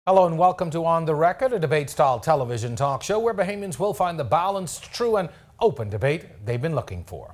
Hello and welcome to On the Record, a debate-style television talk show where Bahamians will find the balanced, true and open debate they've been looking for.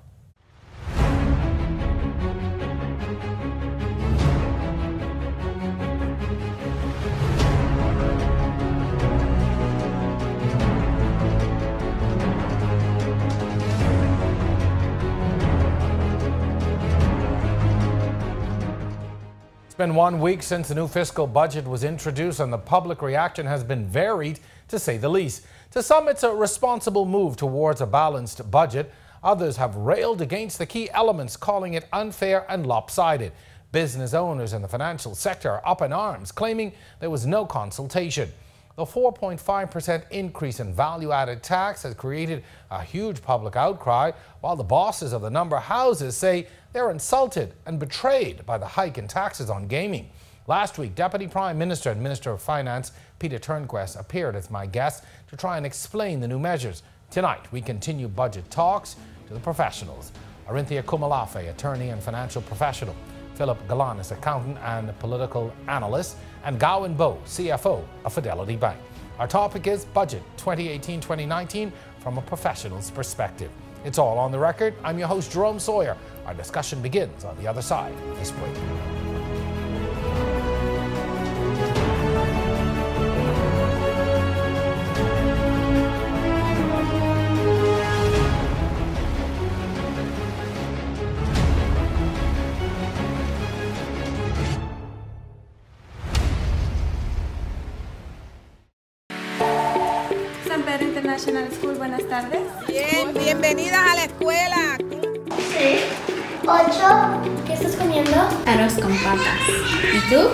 It's been 1 week since the new fiscal budget was introduced and the public reaction has been varied, to say the least. To some, it's a responsible move towards a balanced budget. Others have railed against the key elements, calling it unfair and lopsided. Business owners in the financial sector are up in arms, claiming there was no consultation. The 4.5% increase in value-added tax has created a huge public outcry, while the bosses of the number houses say they're insulted and betrayed by the hike in taxes on gaming. Last week, Deputy Prime Minister and Minister of Finance Peter Turnquest appeared as my guest to try and explain the new measures. Tonight, we continue budget talks to the professionals. Arinthia Kumalafe, attorney and financial professional, Philip Galanis, accountant and political analyst, and Gowan Bowe, CFO of Fidelity Bank. Our topic is Budget 2018-2019 from a professional's perspective. It's all on the record. I'm your host, Jerome Sawyer. Our discussion begins on the other side of this break. International School, buenas tardes. Bien, bienvenidas a la escuela. Sí. 8. ¿Qué estás comiendo? Arroz con papas. ¿Y tú?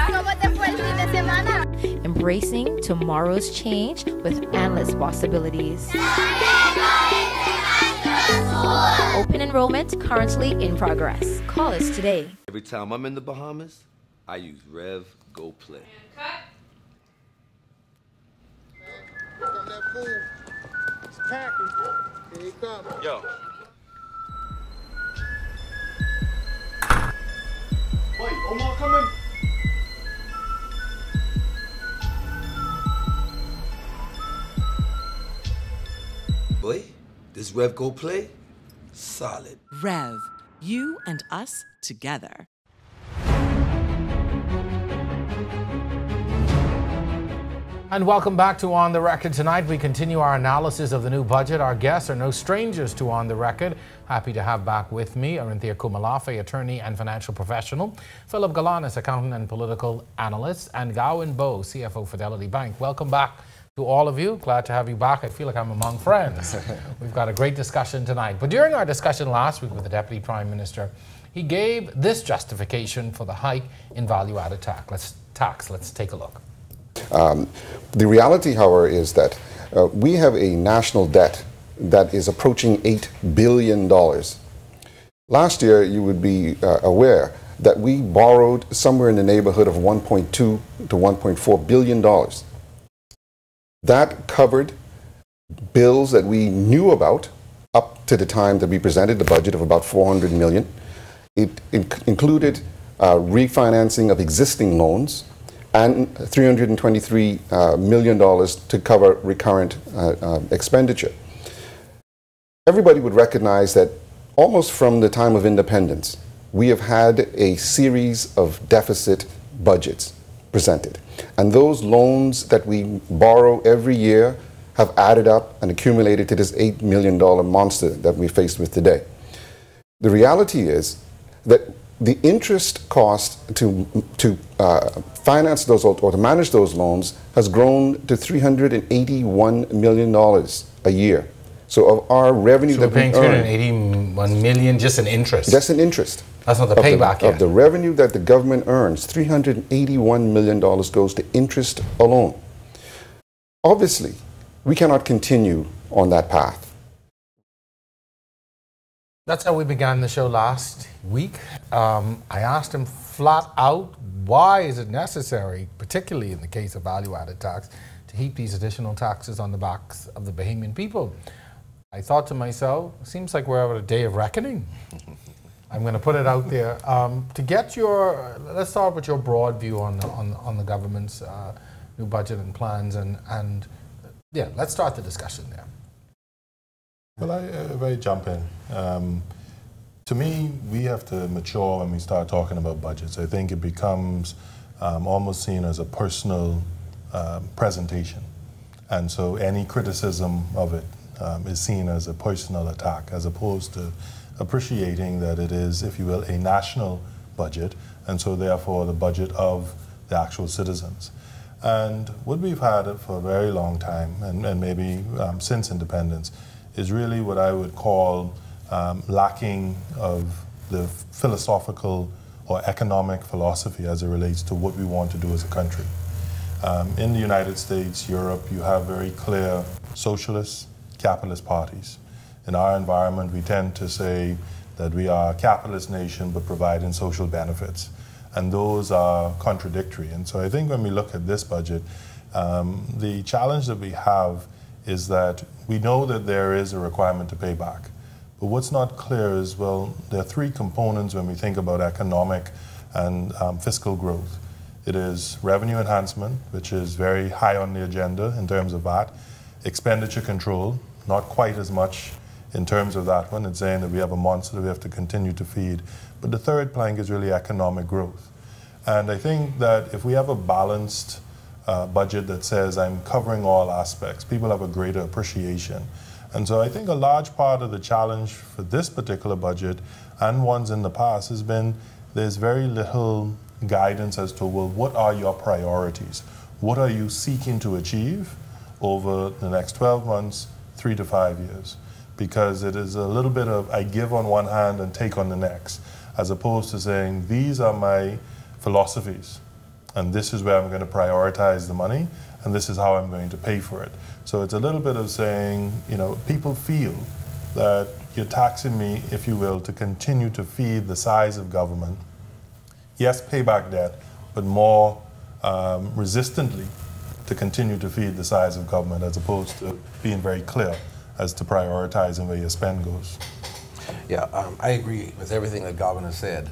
¿Cómo te fue el fin de semana? Embracing tomorrow's change with endless possibilities. Open enrollment currently in progress. Call us today. Every time I'm in the Bahamas, I use REVGO Play. Come that food. It's packing. Here he comes. Yo. Wait, Omar coming? Boy, this REVGO Play, solid. Rev, you and us together. And welcome back to On the Record. Tonight we continue our analysis of the new budget. Our guests are no strangers to On the Record. Happy to have back with me Arinthia Kumalafe, attorney and financial professional, Philip Galanis, accountant and political analyst, and Gowan Bowe, CFO Fidelity Bank. Welcome back to all of you. Glad to have you back. I feel like I'm among friends. We've got a great discussion tonight. But during our discussion last week with the Deputy Prime Minister, he gave this justification for the hike in value-added tax. Let's take a look. The reality, however, is that we have a national debt that is approaching $8 billion. Last year, you would be aware that we borrowed somewhere in the neighborhood of $1.2 to $1.4 billion. That covered bills that we knew about up to the time that we presented the budget of about $400 million. It included refinancing of existing loans and $323 million to cover recurrent expenditure. Everybody would recognize that almost from the time of independence, we have had a series of deficit budgets presented. And those loans that we borrow every year have added up and accumulated to this $8 million monster that we're faced with today. The reality is that the interest cost to finance those or to manage those loans has grown to $381 million a year. So of our revenue that we earn, $381 million just in interest. Just in interest. That's not the payback yet. Of the revenue that the government earns, $381 million goes to interest alone. Obviously, we cannot continue on that path. That's how we began the show last week. I asked him flat out, why is it necessary, particularly in the case of value-added tax, to heap these additional taxes on the backs of the Bahamian people? I thought to myself, seems like we're at a day of reckoning. I'm going to put it out there. To get your, let's start with your broad view on the government's new budget and plans, and yeah, let's start the discussion there. Well, if I jump in, to me, we have to mature when we start talking about budgets. I think it becomes almost seen as a personal presentation. And so any criticism of it is seen as a personal attack, as opposed to appreciating that it is, if you will, a national budget, and so therefore the budget of the actual citizens. And what we've had for a very long time, and maybe since independence, is really what I would call lacking of the philosophical or economic philosophy as it relates to what we want to do as a country. In the United States, Europe, you have very clear socialist, capitalist parties. In our environment, we tend to say that we are a capitalist nation but providing social benefits. And those are contradictory. And so I think when we look at this budget, the challenge that we have is that we know that there is a requirement to pay back. But what's not clear is, well, there are three components when we think about economic and fiscal growth. It is revenue enhancement, which is very high on the agenda in terms of that. Expenditure control, not quite as much in terms of that one. It's saying that we have a monster that we have to continue to feed. But the third plank is really economic growth. And I think that if we have a balanced budget that says I'm covering all aspects, people have a greater appreciation. And so I think a large part of the challenge for this particular budget and ones in the past has been there's very little guidance as to, well, what are your priorities? What are you seeking to achieve over the next 12 months, 3 to 5 years? Because it is a little bit of I give on one hand and take on the next, as opposed to saying these are my philosophies and this is where I'm going to prioritize the money and this is how I'm going to pay for it. So it's a little bit of saying, you know, people feel that you're taxing me, if you will, to continue to feed the size of government. Yes, pay back debt, but more resistantly to continue to feed the size of government, as opposed to being very clear as to prioritizing where your spend goes. Yeah, I agree with everything that Governor said.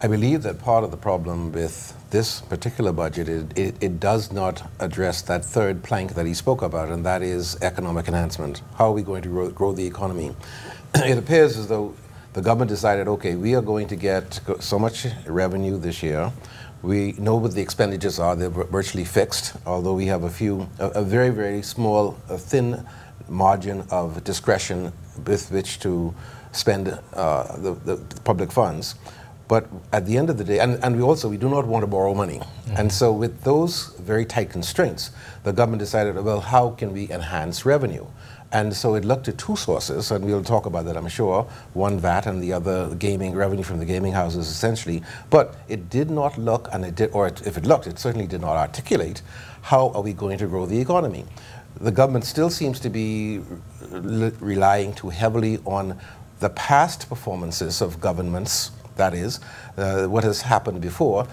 I believe that part of the problem with this particular budget is it does not address that third plank that he spoke about, and that is economic enhancement. How are we going to grow the economy? It appears as though the government decided, okay, we are going to get so much revenue this year. We know what the expenditures are. They're virtually fixed, although we have a very, very small, thin margin of discretion with which to spend the public funds. But at the end of the day, and we do not want to borrow money. Mm-hmm. And so with those very tight constraints, the government decided, well, how can we enhance revenue? And so it looked at two sources, and we'll talk about that, I'm sure. One, VAT, and the other gaming revenue from the gaming houses, essentially. But it did not look, and it did, or if it looked, it certainly did not articulate how are we going to grow the economy. The government still seems to be relying too heavily on the past performances of governments. That is, what has happened before.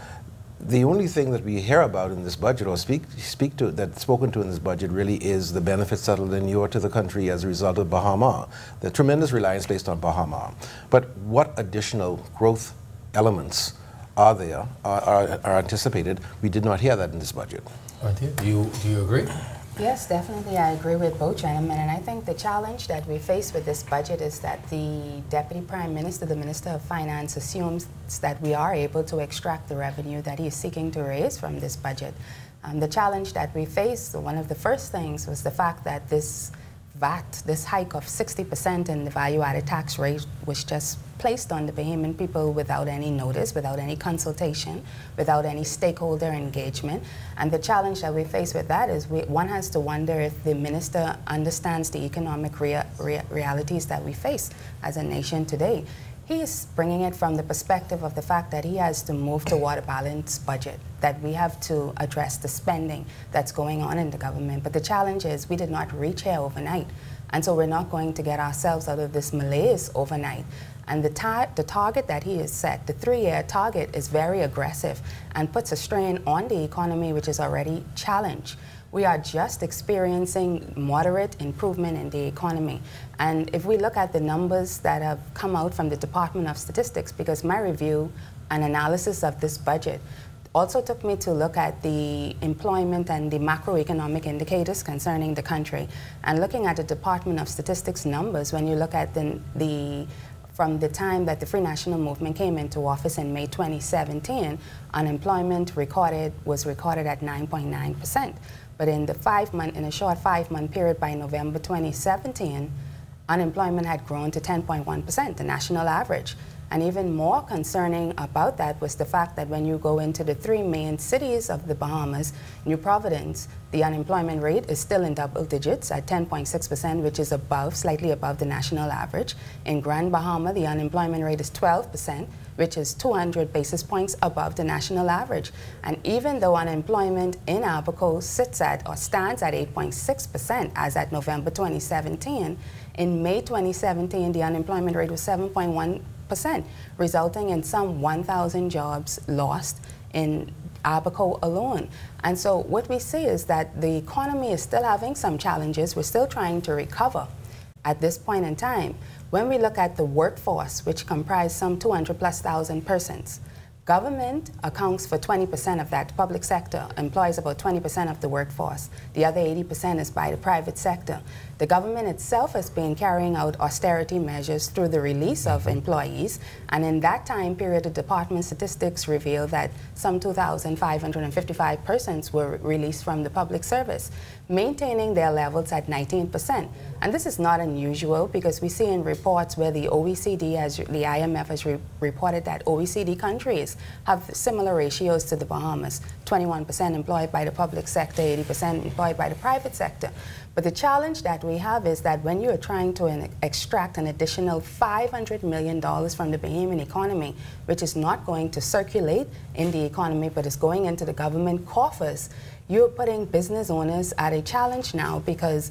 The only thing that we hear about in this budget, or that's spoken to in this budget, really is the benefits that will inure to the country as a result of Bahama, the tremendous reliance placed on Bahama. But what additional growth elements are there, are anticipated? We did not hear that in this budget. Do you agree? Yes, definitely. I agree with both gentlemen, and I think the challenge that we face with this budget is that the Deputy Prime Minister, the Minister of Finance, assumes that we are able to extract the revenue that he is seeking to raise from this budget. The challenge that we faced, one of the first things, was the fact that this VAT, this hike of 60% in the value-added tax rate, was just placed on the Bahamian people without any notice, without any consultation, without any stakeholder engagement. And the challenge that we face with that is one has to wonder if the minister understands the economic realities that we face as a nation today. He is bringing it from the perspective of the fact that he has to move toward a balanced budget, that we have to address the spending that's going on in the government. But the challenge is we did not reach here overnight. And so we're not going to get ourselves out of this malaise overnight. And the target that he has set, the 3-year target, is very aggressive and puts a strain on the economy, which is already challenged. we are just experiencing moderate improvement in the economy. And if we look at the numbers that have come out from the Department of Statistics, because my review and analysis of this budget also took me to look at the employment and the macroeconomic indicators concerning the country. And looking at the Department of Statistics numbers, when you look at from the time that the Free National Movement came into office in May 2017, unemployment was recorded at 9.9%. But in a short 5-month period by November 2017, unemployment had grown to 10.1%, the national average. And even more concerning about that was the fact that when you go into the 3 main cities of the Bahamas, New Providence, the unemployment rate is still in double digits at 10.6%, which is slightly above the national average. In Grand Bahama, the unemployment rate is 12%, which is 200 basis points above the national average. And even though unemployment in Abaco stands at 8.6% as at November 2017, in May 2017, the unemployment rate was 7.1%, resulting in some 1,000 jobs lost in Abaco alone. And so what we see is that the economy is still having some challenges. We're still trying to recover at this point in time. When we look at the workforce, which comprise some 200,000+ persons, government accounts for 20% of that. Public sector employs about 20% of the workforce. The other 80% is by the private sector. The government itself has been carrying out austerity measures through the release of employees, and in that time period, the Department of Statistics revealed that some 2,555 persons were released from the public service, maintaining their levels at 19%. And this is not unusual because we see in reports where the OECD, the IMF has reported that OECD countries have similar ratios to the Bahamas, 21% employed by the public sector, 80% employed by the private sector. But the challenge that we have is that when you are trying to extract an additional $500 million from the Bahamian economy, which is not going to circulate in the economy but is going into the government coffers, you're putting business owners at a challenge now, because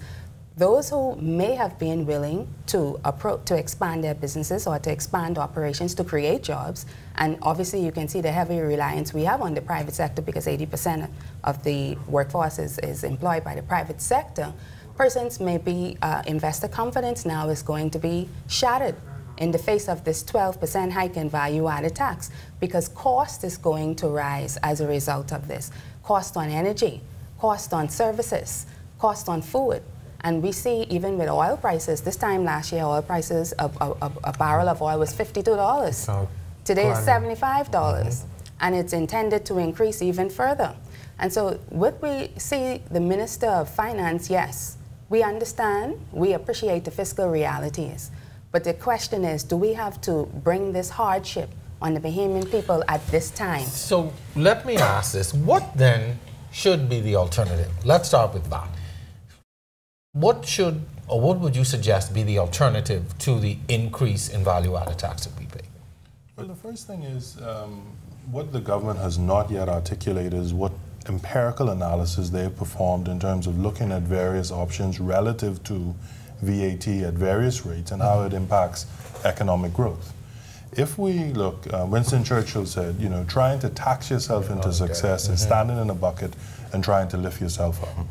those who may have been willing to expand their businesses or to expand operations to create jobs, and obviously you can see the heavy reliance we have on the private sector because 80% of the workforce is employed by the private sector, persons may be, investor confidence now is going to be shattered in the face of this 12% hike in value-added tax, because cost is going to rise as a result of this. Cost on energy, cost on services, cost on food. And we see even with oil prices, this time last year, oil prices, a barrel of oil was $52. So today it's $75, and it's intended to increase even further. And so what we see the Minister of Finance, yes, we understand, we appreciate the fiscal realities, but the question is, do we have to bring this hardship on the Bahamian people at this time? So let me ask this, what then should be the alternative? Let's start with that. What should, or what would you suggest be the alternative to the increase in value-added tax that we pay? Well, the first thing is what the government has not yet articulated is what empirical analysis they have performed in terms of looking at various options relative to VAT at various rates and how it impacts economic growth. If we look, Winston Churchill said, you know, trying to tax yourself into success is standing in a bucket and trying to lift yourself up.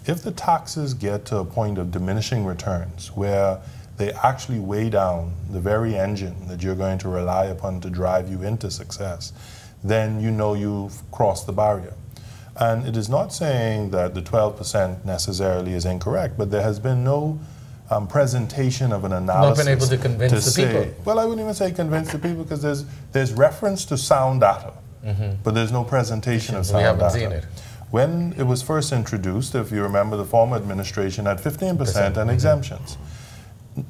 If the taxes get to a point of diminishing returns where they actually weigh down the very engine that you're going to rely upon to drive you into success, then you know you've crossed the barrier. And it is not saying that the 12% necessarily is incorrect, but there has been no presentation of an analysis. Not been able to convince the people. Well, I wouldn't even say convince the people, because there's reference to sound data, but there's no presentation of sound data. We haven't seen it. When it was first introduced, if you remember, the former administration had 15% and exemptions.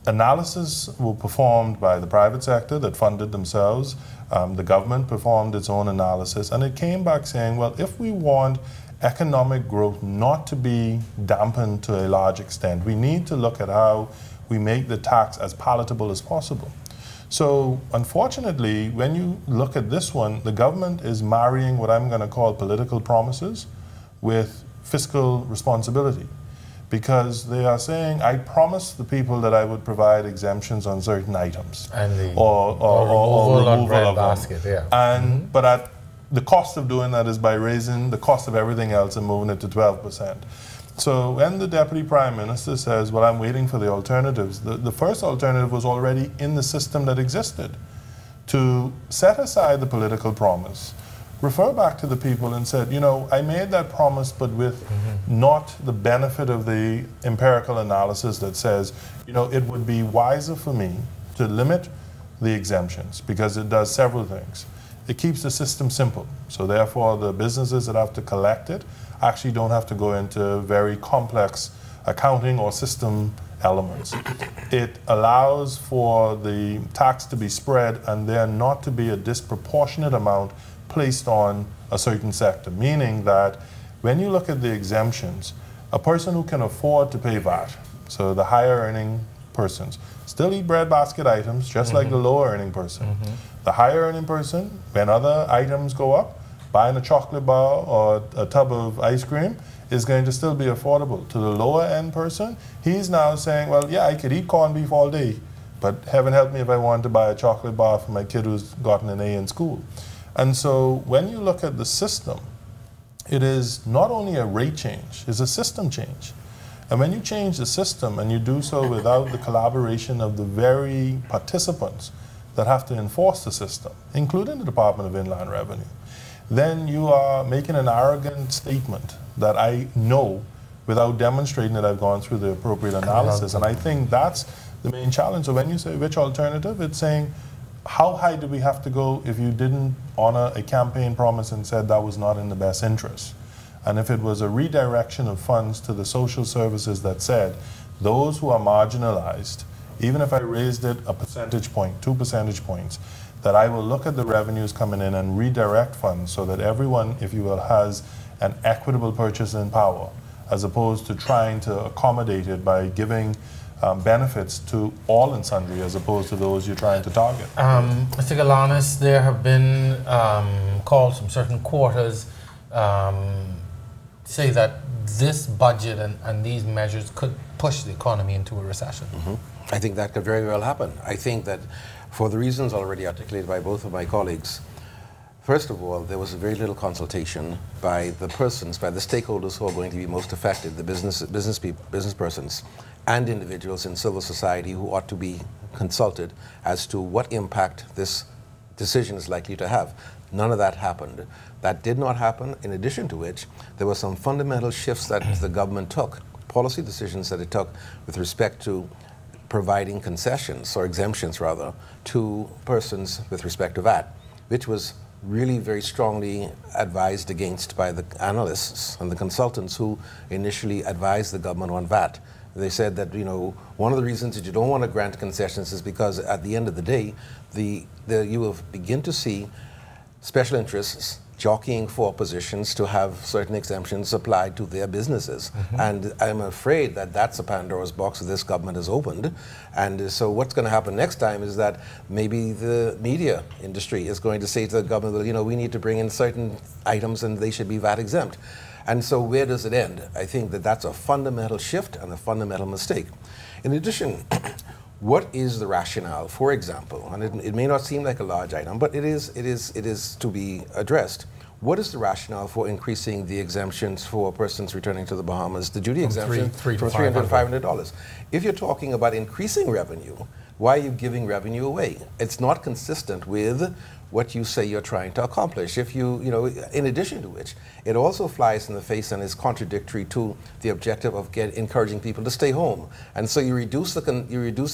Analysis were performed by the private sector that funded themselves. The government performed its own analysis, and it came back saying, well, if we want economic growth not to be dampened to a large extent, we need to look at how we make the tax as palatable as possible. So unfortunately, when you look at this one, the government is marrying what I'm going to call political promises with fiscal responsibility, because they are saying, I promised the people that I would provide exemptions on certain items, and the or removal of basket, them. And but at the cost of doing that is by raising the cost of everything else and moving it to 12%. So when the Deputy Prime Minister says, well, I'm waiting for the alternatives, the first alternative was already in the system that existed. To set aside the political promise, refer back to the people and said, you know, I made that promise, but with not the benefit of the empirical analysis that says, you know, it would be wiser for me to limit the exemptions because it does several things. It keeps the system simple. So therefore, the businesses that have to collect it actually don't have to go into very complex accounting or system elements. It allows for the tax to be spread and there not to be a disproportionate amount placed on a certain sector, meaning that when you look at the exemptions, a person who can afford to pay VAT, so the higher earning persons, still eat breadbasket items just like the lower earning person. The higher earning person, when other items go up, buying a chocolate bar or a tub of ice cream is going to still be affordable. To the lower end person, he's now saying, well, yeah, I could eat corned beef all day, but heaven help me if I want to buy a chocolate bar for my kid who's gotten an A in school. And so when you look at the system, it is not only a rate change, it's a system change. And when you change the system and you do so without the collaboration of the very participants that have to enforce the system, including the Department of Inland Revenue, then you are making an arrogant statement that I know without demonstrating that I've gone through the appropriate analysis. And I think that's the main challenge. So when you say which alternative, it's saying how high do we have to go if you didn't honor a campaign promise and said that was not in the best interest? And if it was a redirection of funds to the social services that said those who are marginalized, even if I raised it a percentage point, 2 percentage points, that I will look at the revenues coming in and redirect funds so that everyone, if you will, has an equitable purchasing power, as opposed to trying to accommodate it by giving benefits to all and sundry, as opposed to those you're trying to target. Mr. Galanis, there have been calls from certain quarters say that this budget and these measures could push the economy into a recession. I think that could very well happen. I think that for the reasons already articulated by both of my colleagues, first of all, there was very little consultation by the persons, by the stakeholders who are going to be most affected, the business persons and individuals in civil society who ought to be consulted as to what impact this decision is likely to have. None of that happened. That did not happen, in addition to which there were some fundamental shifts that the government took, policy decisions that it took with respect to providing concessions, or exemptions rather, to persons with respect to VAT, which was really very strongly advised against by the analysts and the consultants who initially advised the government on VAT. They said that, you know, one of the reasons that you don't want to grant concessions is because at the end of the day, you will begin to see special interests jockeying for positions to have certain exemptions applied to their businesses. And I'm afraid that that's a Pandora's box that this government has opened. And so what's going to happen next time is that maybe the media industry is going to say to the government, well, you know, we need to bring in certain items and they should be VAT exempt. And so where does it end? I think that that's a fundamental shift and a fundamental mistake. In addition, what is the rationale, for example, and it may not seem like a large item, but it is to be addressed. What is the rationale for increasing the exemptions for persons returning to the Bahamas, the duty exemption from $300 to $500? If you're talking about increasing revenue, why are you giving revenue away? It's not consistent with what you say you're trying to accomplish. If you know, in addition to which, it also flies in the face and is contradictory to the objective of encouraging people to stay home. And so you reduce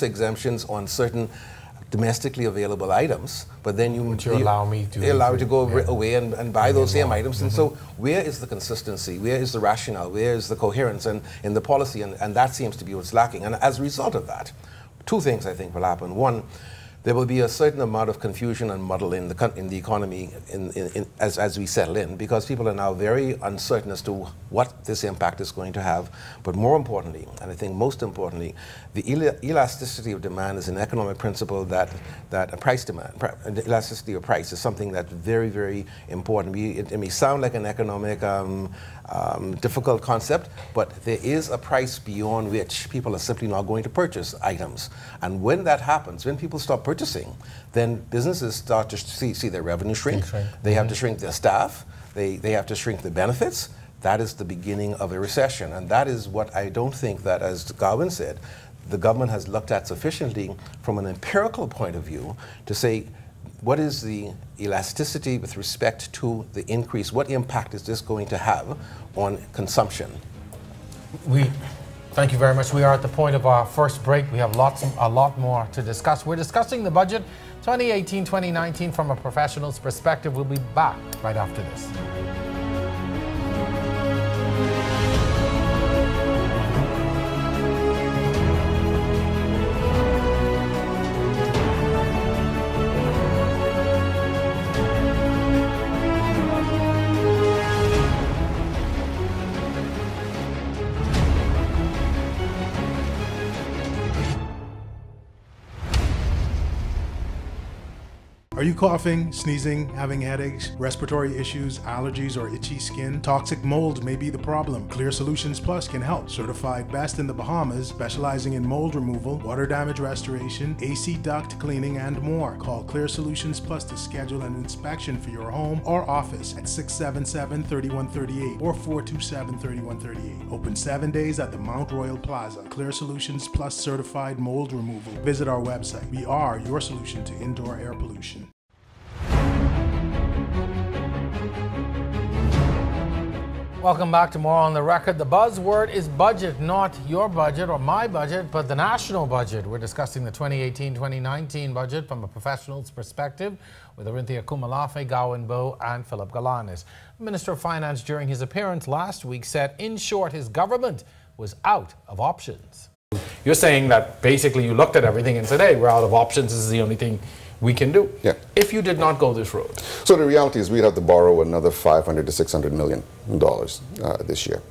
exemptions on certain domestically available items, but then you allow me to go away and buy those same items. And so where is the consistency? Where is the rationale? Where is the coherence in the policy? And that seems to be what's lacking. And as a result of that, two things I think will happen. One, there will be a certain amount of confusion and muddle in the economy as we settle in, because people are now very uncertain as to what this impact is going to have. But more importantly, and I think most importantly, the elasticity of demand is an economic principle that a price demand, elasticity of price is something that's very, very important. It may sound like an economic difficult concept, but there is a price beyond which people are simply not going to purchase items. And when that happens, when people stop purchasing, then businesses start to see their revenue shrink. They have to shrink their staff. They have to shrink the benefits. That is the beginning of a recession. And that is what I don't think that, as Garwin said, the government has looked at sufficiently from an empirical point of view to say, what is the elasticity with respect to the increase? What impact is this going to have on consumption? Thank you very much. We are at the point of our first break. We have a lot more to discuss. We're discussing the budget 2018-2019 from a professional's perspective. We'll be back right after this. Are you coughing, sneezing, having headaches, respiratory issues, allergies, or itchy skin? Toxic mold may be the problem. Clear Solutions Plus can help. Certified best in the Bahamas, specializing in mold removal, water damage restoration, AC duct cleaning, and more. Call Clear Solutions Plus to schedule an inspection for your home or office at 677-3138 or 427-3138. Open 7 days at the Mount Royal Plaza. Clear Solutions Plus certified mold removal. Visit our website. We are your solution to indoor air pollution. Welcome back to More on the Record. The buzzword is budget, not your budget or my budget, but the national budget. We're discussing the 2018-2019 budget from a professional's perspective with Arinthia Kumalafe, Gowan Bowe, and Philip Galanis. Minister of Finance, during his appearance last week, said, in short, his government was out of options. You're saying that basically you looked at everything and said, hey, we're out of options. This is the only thing we can do. Yeah. If you did not go this road. So the reality is we'd have to borrow another $500 to $600 million this year.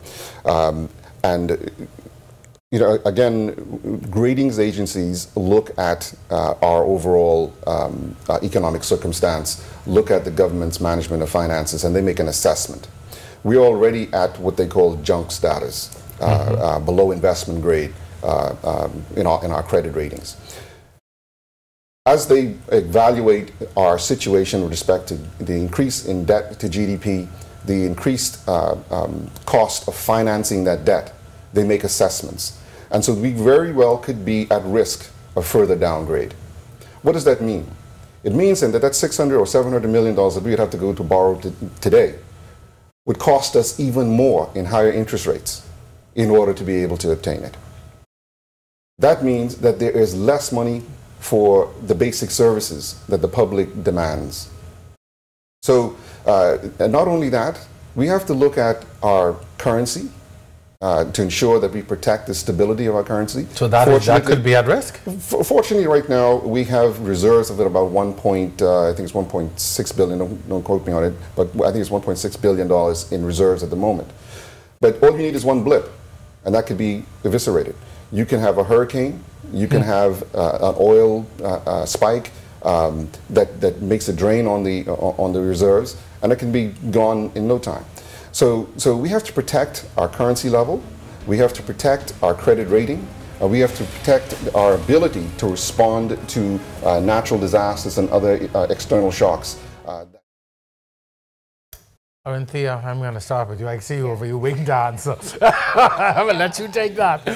And you know, again, ratings agencies look at our overall economic circumstance, look at the government's management of finances, and they make an assessment. We're already at what they call junk status, below investment grade in our credit ratings. As they evaluate our situation with respect to the increase in debt to GDP, the increased cost of financing that debt, they make assessments. And so we very well could be at risk of further downgrade. What does that mean? It means then that $600 or $700 million that we would have to go to borrow today would cost us even more in higher interest rates in order to be able to obtain it. That means that there is less money for the basic services that the public demands. So and not only that, we have to look at our currency to ensure that we protect the stability of our currency. So that could be at risk? Fortunately, right now, we have reserves of about I think it's $1.6 billion, don't quote me on it, but I think it's $1.6 billion in reserves at the moment. But all you need is one blip, and that could be eviscerated. You can have a hurricane, you can have an oil spike that makes a drain on the reserves, and it can be gone in no time. So we have to protect our currency level, we have to protect our credit rating, we have to protect our ability to respond to natural disasters and other external shocks. Arinthia, I'm going to start with you. I can see you over your wing dance, so I'm going to let you take that.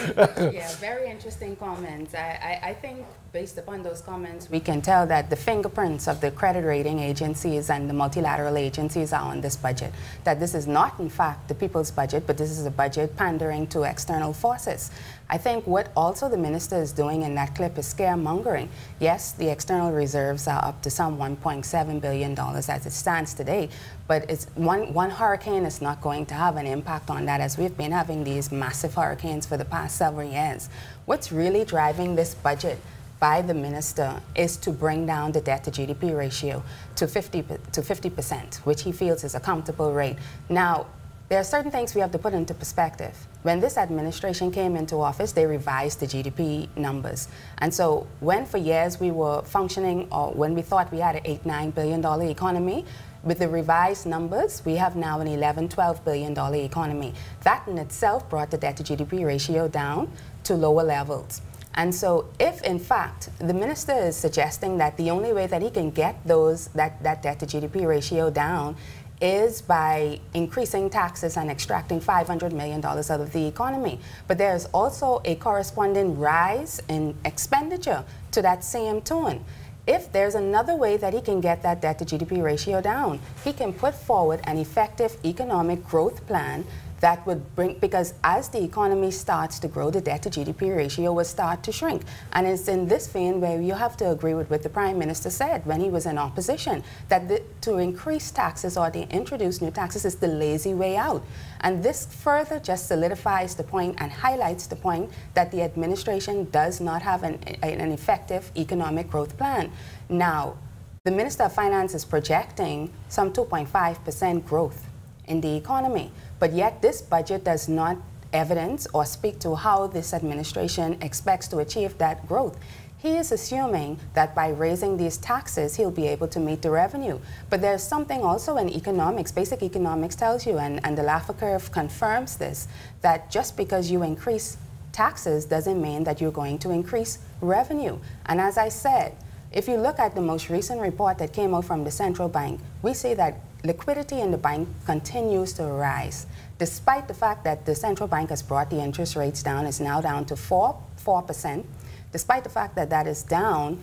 Yeah, very interesting comments. I think based upon those comments, we can tell that the fingerprints of the credit rating agencies and the multilateral agencies are on this budget. That this is not, in fact, the people's budget, but this is a budget pandering to external forces. I think what also the minister is doing in that clip is scaremongering. Yes, the external reserves are up to some $1.7 billion as it stands today, but it's one hurricane is not going to have an impact on that, as we've been having these massive hurricanes for the past several years. What's really driving this budget by the minister is to bring down the debt to GDP ratio to 50%, which he feels is a comfortable rate. Now, there are certain things we have to put into perspective. When this administration came into office, they revised the GDP numbers. And so when for years we were functioning, or when we thought we had an $8-9 billion economy, with the revised numbers, we have now an $11-12 billion economy. That in itself brought the debt to GDP ratio down to lower levels. And so if, in fact, the minister is suggesting that the only way that he can get that debt to GDP ratio down is by increasing taxes and extracting $500 million out of the economy. But there's also a corresponding rise in expenditure to that same tune. If there's another way that he can get that debt to GDP ratio down, he can put forward an effective economic growth plan that would bring, because as the economy starts to grow, the debt to GDP ratio will start to shrink. And it's in this vein where you have to agree with what the Prime Minister said when he was in opposition, that to increase taxes or to introduce new taxes is the lazy way out. And this further just solidifies the point and highlights the point that the administration does not have an effective economic growth plan. Now, the Minister of Finance is projecting some 2.5% growth in the economy. But yet this budget does not evidence or speak to how this administration expects to achieve that growth. He is assuming that by raising these taxes, he'll be able to meet the revenue. But there's something also in economics, basic economics tells you, and the Laffer curve confirms this, that just because you increase taxes doesn't mean that you're going to increase revenue. And as I said, if you look at the most recent report that came out from the central bank, we see that liquidity in the bank continues to rise, despite the fact that the central bank has brought the interest rates down. It's now down to 4%. Despite the fact that that is down,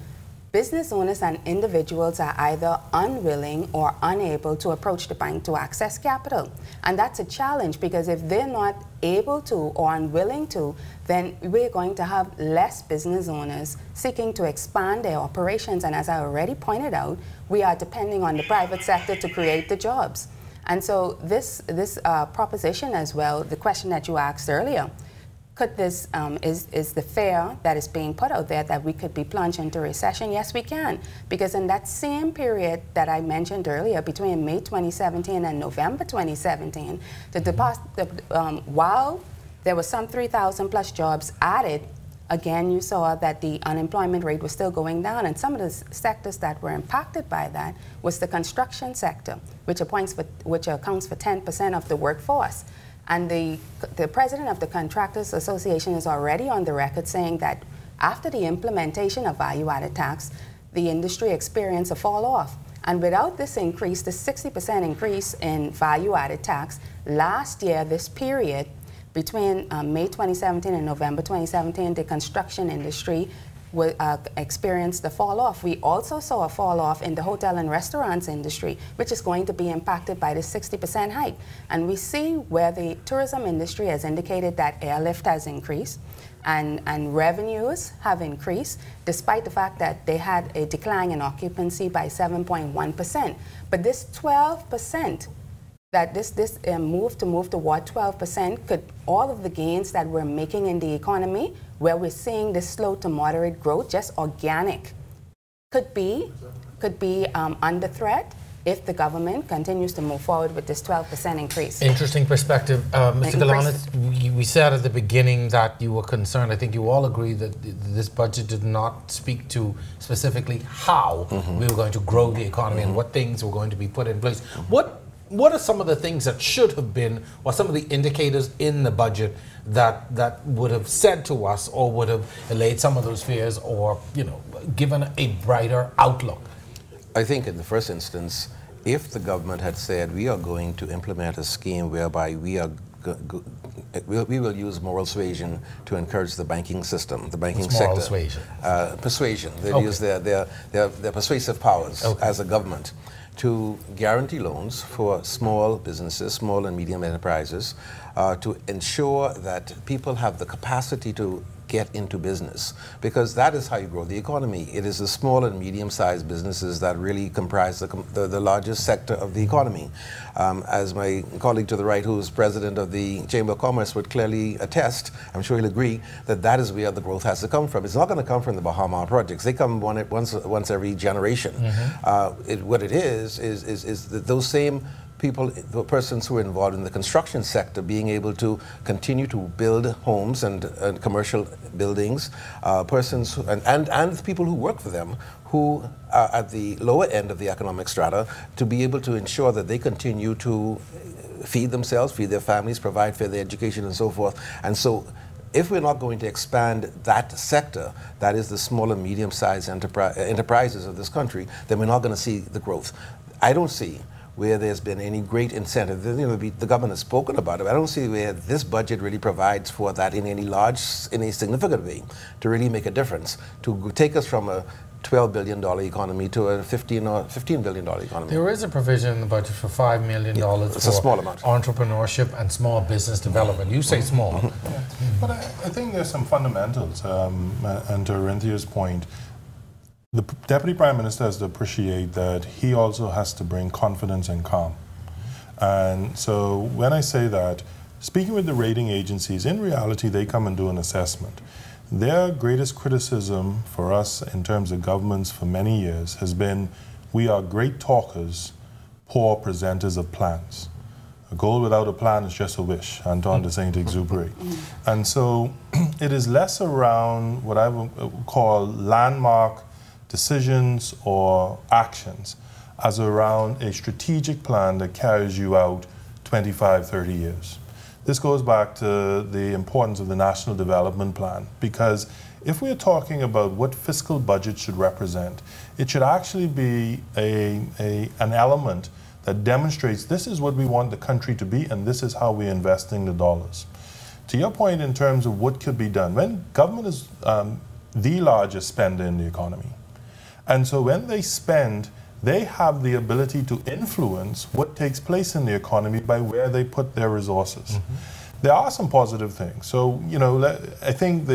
business owners and individuals are either unwilling or unable to approach the bank to access capital. And that's a challenge, because if they're not able to or unwilling to, then we're going to have less business owners seeking to expand their operations. And as I already pointed out, we are depending on the private sector to create the jobs. And so this proposition as well, the question that you asked earlier, could this, is the fear that is being put out there that we could be plunged into recession? Yes, we can. Because in that same period that I mentioned earlier, between May 2017 and November 2017, while there were some 3,000 plus jobs added, again, you saw that the unemployment rate was still going down. And some of the sectors that were impacted by that was the construction sector, which accounts for 10% of the workforce. And the president of the Contractors Association is already on the record saying that after the implementation of value-added tax, the industry experienced a fall off. And without this increase, the 60% increase in value-added tax, last year, this period, between May 2017 and November 2017, the construction industry experienced the fall off. We also saw a fall off in the hotel and restaurants industry, which is going to be impacted by the 60% hike. And we see where the tourism industry has indicated that airlift has increased and revenues have increased, despite the fact that they had a decline in occupancy by 7.1%. But this 12%, that this move toward 12%, could all of the gains that we're making in the economy, where we're seeing this slow to moderate growth, just organic, could be under threat if the government continues to move forward with this 12% increase. Interesting perspective. Mr. Galanis, we said at the beginning that you were concerned. I think you all agree that this budget did not speak to specifically how we were going to grow the economy and what things were going to be put in place. What are some of the things that should have been, or some of the indicators in the budget that would have said to us, or would have allayed some of those fears, or given a brighter outlook? I think in the first instance, if the government had said we are going to implement a scheme whereby we will use moral suasion to encourage the banking system, the banking sector. Moral suasion? Persuasion. They use their persuasive powers as a government to guarantee loans for small businesses, small and medium enterprises, to ensure that people have the capacity to get into business, because that is how you grow the economy. It is the small and medium-sized businesses that really comprise the largest sector of the economy. As my colleague to the right, who is president of the Chamber of Commerce, would clearly attest, I'm sure he'll agree, that that is where the growth has to come from. It's not going to come from the Bahama projects. They come once every generation. What it is that those same people, the persons who are involved in the construction sector, being able to continue to build homes and commercial buildings, persons who, and people who work for them, who are at the lower end of the economic strata, to be able to ensure that they continue to feed themselves, feed their families, provide for their education and so forth. And so if we're not going to expand that sector, that is the small and medium-sized enterprises of this country, then we're not going to see the growth. I don't see where there's been any great incentive. You know, the government has spoken about it. I don't see where this budget really provides for that in any significant way to really make a difference, to take us from a $12 billion economy to a $15 billion economy. There is a provision in the budget for $5 million it's a small amount. Entrepreneurship and small business development. You say small. Yeah. But I think there's some fundamentals, and to Rinthia's point, the Deputy Prime Minister has to appreciate that he also has to bring confidence and calm. And so when I say that, speaking with the rating agencies, in reality, they come and do an assessment. Their greatest criticism for us in terms of governments for many years has been, we are great talkers, poor presenters of plans. A goal without a plan is just a wish, Antoine de Saint-Exupéry. And so it is less around what I would call landmark decisions or actions as around a strategic plan that carries you out 25, 30 years. This goes back to the importance of the National Development Plan, because if we're talking about what fiscal budget should represent, it should actually be an element that demonstrates this is what we want the country to be and this is how we're investing the dollars. To your point in terms of what could be done, when government is the largest spender in the economy, and so when they spend, they have the ability to influence what takes place in the economy by where they put their resources. There are some positive things. So, you know, I think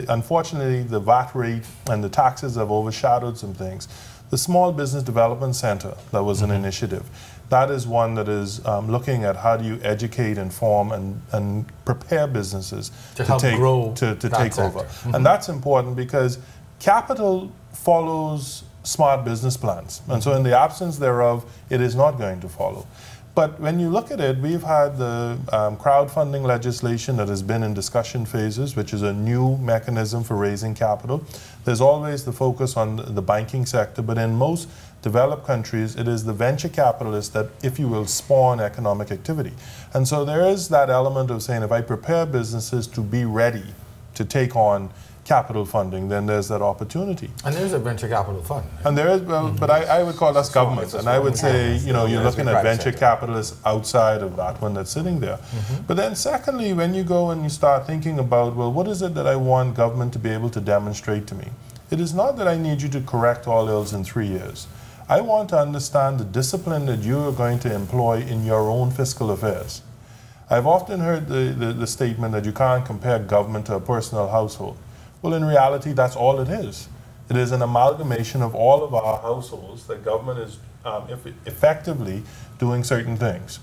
unfortunately the VAT rate and the taxes have overshadowed some things. The Small Business Development Center, that was an initiative. That is one that is looking at how do you educate, inform, and prepare businesses to take over. And that's important because capital follows smart business plans. And so in the absence thereof, it is not going to follow. But when you look at it, we've had the crowdfunding legislation that has been in discussion phases, which is a new mechanism for raising capital. There's always the focus on the banking sector, but in most developed countries, it is the venture capitalists that, if you will, spawn economic activity. And so there is that element of saying, if I prepare businesses to be ready to take on capital funding, then there's that opportunity. And there's a venture capital fund. And there is, well, but I would call us government. And I would say, you know, you're looking at venture capitalists outside of that one that's sitting there. But then secondly, when you go and you start thinking about, well, what is it that I want government to be able to demonstrate to me? It is not that I need you to correct all ills in 3 years. I want to understand the discipline that you are going to employ in your own fiscal affairs. I've often heard the statement that you can't compare government to a personal household. Well, in reality, that's all it is. It is an amalgamation of all of our households that government is effectively doing certain things.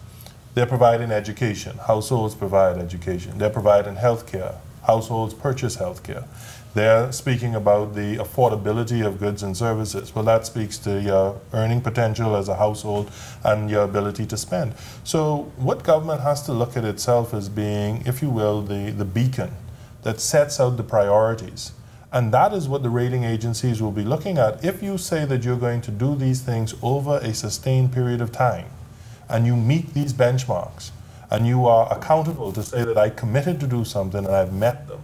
They're providing education. Households provide education. They're providing health care. Households purchase health care. They're speaking about the affordability of goods and services. Well, that speaks to your earning potential as a household and your ability to spend. So what government has to look at itself as being, if you will, the beacon that sets out the priorities. And that is what the rating agencies will be looking at. If you say that you're going to do these things over a sustained period of time, and you meet these benchmarks, and you are accountable to say that I committed to do something and I've met them,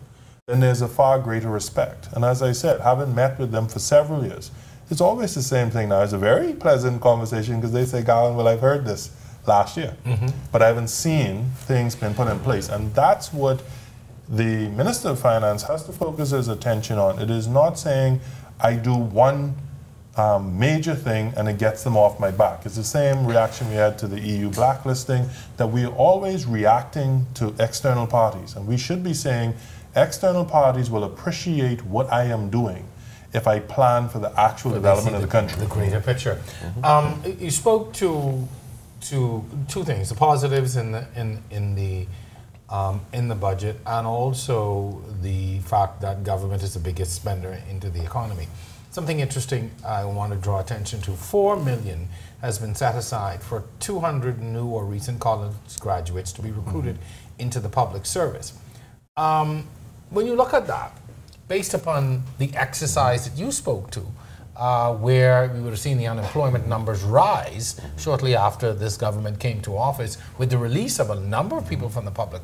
then there's a far greater respect. And as I said, having met with them for several years, it's always the same thing now. It's a very pleasant conversation because they say, Gowan, well, I've heard this last year, but I haven't seen things been put in place. And that's what the Minister of Finance has to focus his attention on. It is not saying, I do one major thing and it gets them off my back. It's the same reaction we had to the EU blacklisting, that we are always reacting to external parties. And we should be saying, external parties will appreciate what I am doing if I plan for the actual development of the country. The greater picture. You spoke to two things, the positives in the budget, and also the fact that government is the biggest spender into the economy. Something interesting I want to draw attention to: $4 million has been set aside for 200 new or recent college graduates to be recruited into the public service. When you look at that, based upon the exercise that you spoke to, where we would have seen the unemployment numbers rise shortly after this government came to office, with the release of a number of people from the public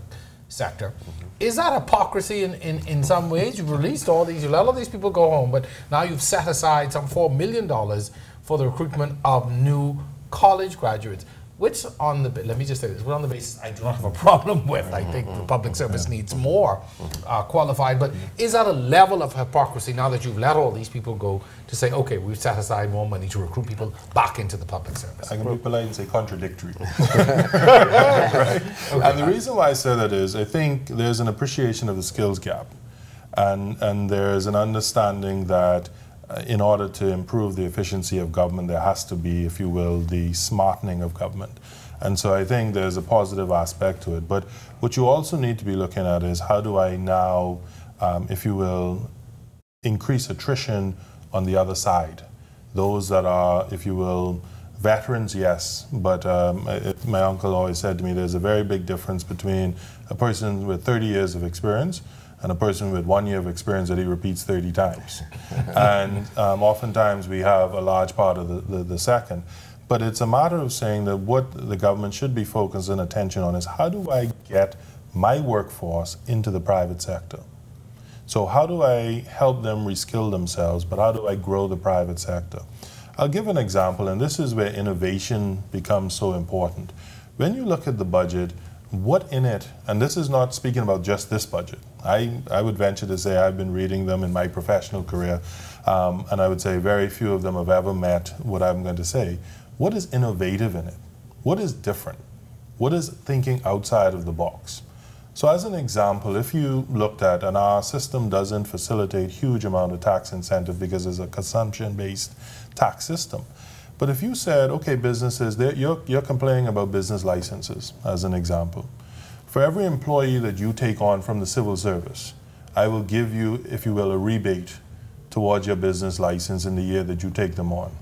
sector. Is that hypocrisy in some ways? You've released all these, you let all these people go home, but now you've set aside some $4 million for the recruitment of new college graduates. Which on the, let me just say this, on the basis I do not have a problem with. I think the public service needs more qualified, but is that a level of hypocrisy now that you've let all these people go to say, okay, we've set aside more money to recruit people back into the public service? I can be polite and say contradictory. Right? Okay. And the reason why I say that is I think there's an appreciation of the skills gap, and there's an understanding that in order to improve the efficiency of government, there has to be, if you will, the smartening of government. And so I think there's a positive aspect to it. But what you also need to be looking at is how do I now, if you will, increase attrition on the other side? Those that are, if you will, veterans, yes, but my uncle always said to me there's a very big difference between a person with 30 years of experience and a person with 1 year of experience that he repeats 30 times. And oftentimes we have a large part of the second. But it's a matter of saying that what the government should be focusing attention on is how do I get my workforce into the private sector? So how do I help them reskill themselves, but how do I grow the private sector? I'll give an example, and this is where innovation becomes so important. When you look at the budget, what in it, and this is not speaking about just this budget, I would venture to say I've been reading them in my professional career, and I would say very few of them have ever met what I'm going to say. What is innovative in it? What is different? What is thinking outside of the box? So as an example, if you looked at, and our system doesn't facilitate huge amount of tax incentive because it's a consumption-based tax system. But if you said, okay, businesses, you're complaining about business licenses, as an example. For every employee that you take on from the civil service, I will give you, if you will, a rebate towards your business license in the year that you take them on.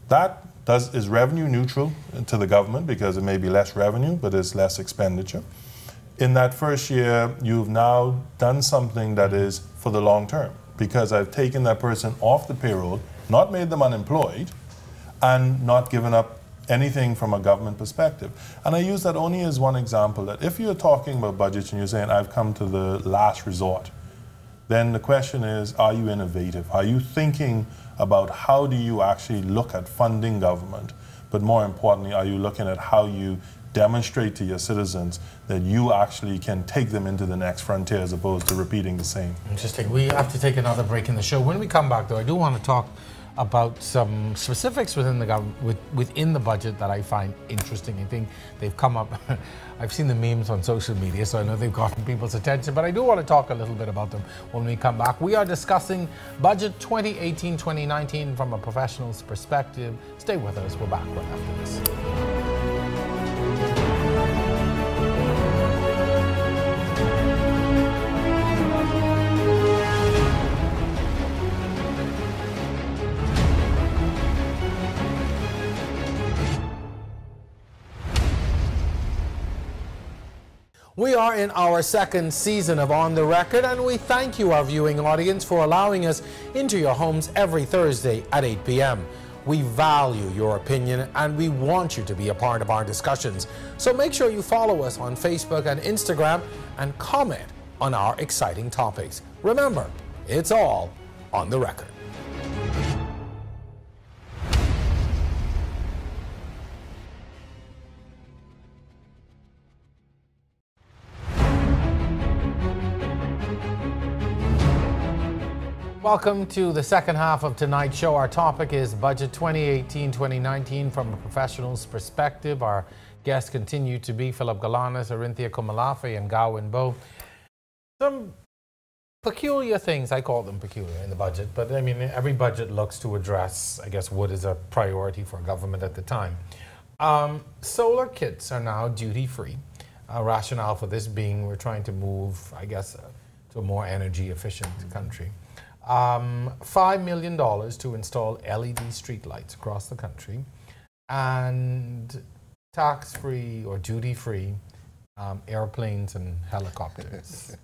That is revenue neutral to the government because it may be less revenue, but it's less expenditure. In that first year, you've now done something that is for the long term because I've taken that person off the payroll, not made them unemployed, and not given up anything from a government perspective. And I use that only as one example, that if you're talking about budgets and you're saying, I've come to the last resort, then the question is, are you innovative? Are you thinking about how do you actually look at funding government? But more importantly, are you looking at how you demonstrate to your citizens that you actually can take them into the next frontier as opposed to repeating the same? Interesting. We have to take another break in the show. When we come back, though, I do want to talk about some specifics within the government, within the budget that I find interesting. I think they've come up. I've seen the memes on social media, so I know they've gotten people's attention. But I do want to talk a little bit about them when we come back. We are discussing budget 2018-2019 from a professional's perspective. Stay with us. We're back right after this. We are in our second season of On the Record, and we thank you, our viewing audience, for allowing us into your homes every Thursday at 8 p.m. We value your opinion, and we want you to be a part of our discussions. So make sure you follow us on Facebook and Instagram and comment on our exciting topics. Remember, it's all on the record. Welcome to the second half of tonight's show. Our topic is Budget 2018-2019 from a professional's perspective. Our guests continue to be Philip Galanis, Arinthia Komalafe, and Gawain Bo. Some peculiar things, I call them peculiar in the budget, but I mean, every budget looks to address, I guess, what is a priority for government at the time. Solar kits are now duty-free. Rationale for this being we're trying to move, I guess, to a more energy efficient country. $5 million to install LED streetlights across the country, and tax-free or duty-free airplanes and helicopters.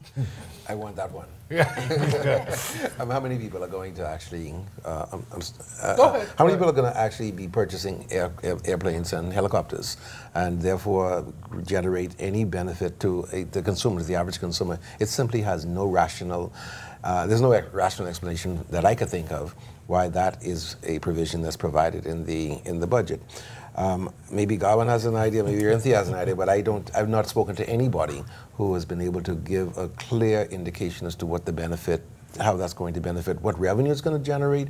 I want that one. Yeah. How many people are going to actually? Go ahead. How many people are going to actually be purchasing airplanes and helicopters, and therefore generate any benefit to the consumer, the average consumer? It simply has no rational. There's no rational explanation that I could think of why that is a provision that's provided in the budget. Maybe Garwin has an idea, maybe Cynthia has an idea, but I've not spoken to anybody who has been able to give a clear indication as to what the benefit, how that's going to benefit, what revenue it's going to generate,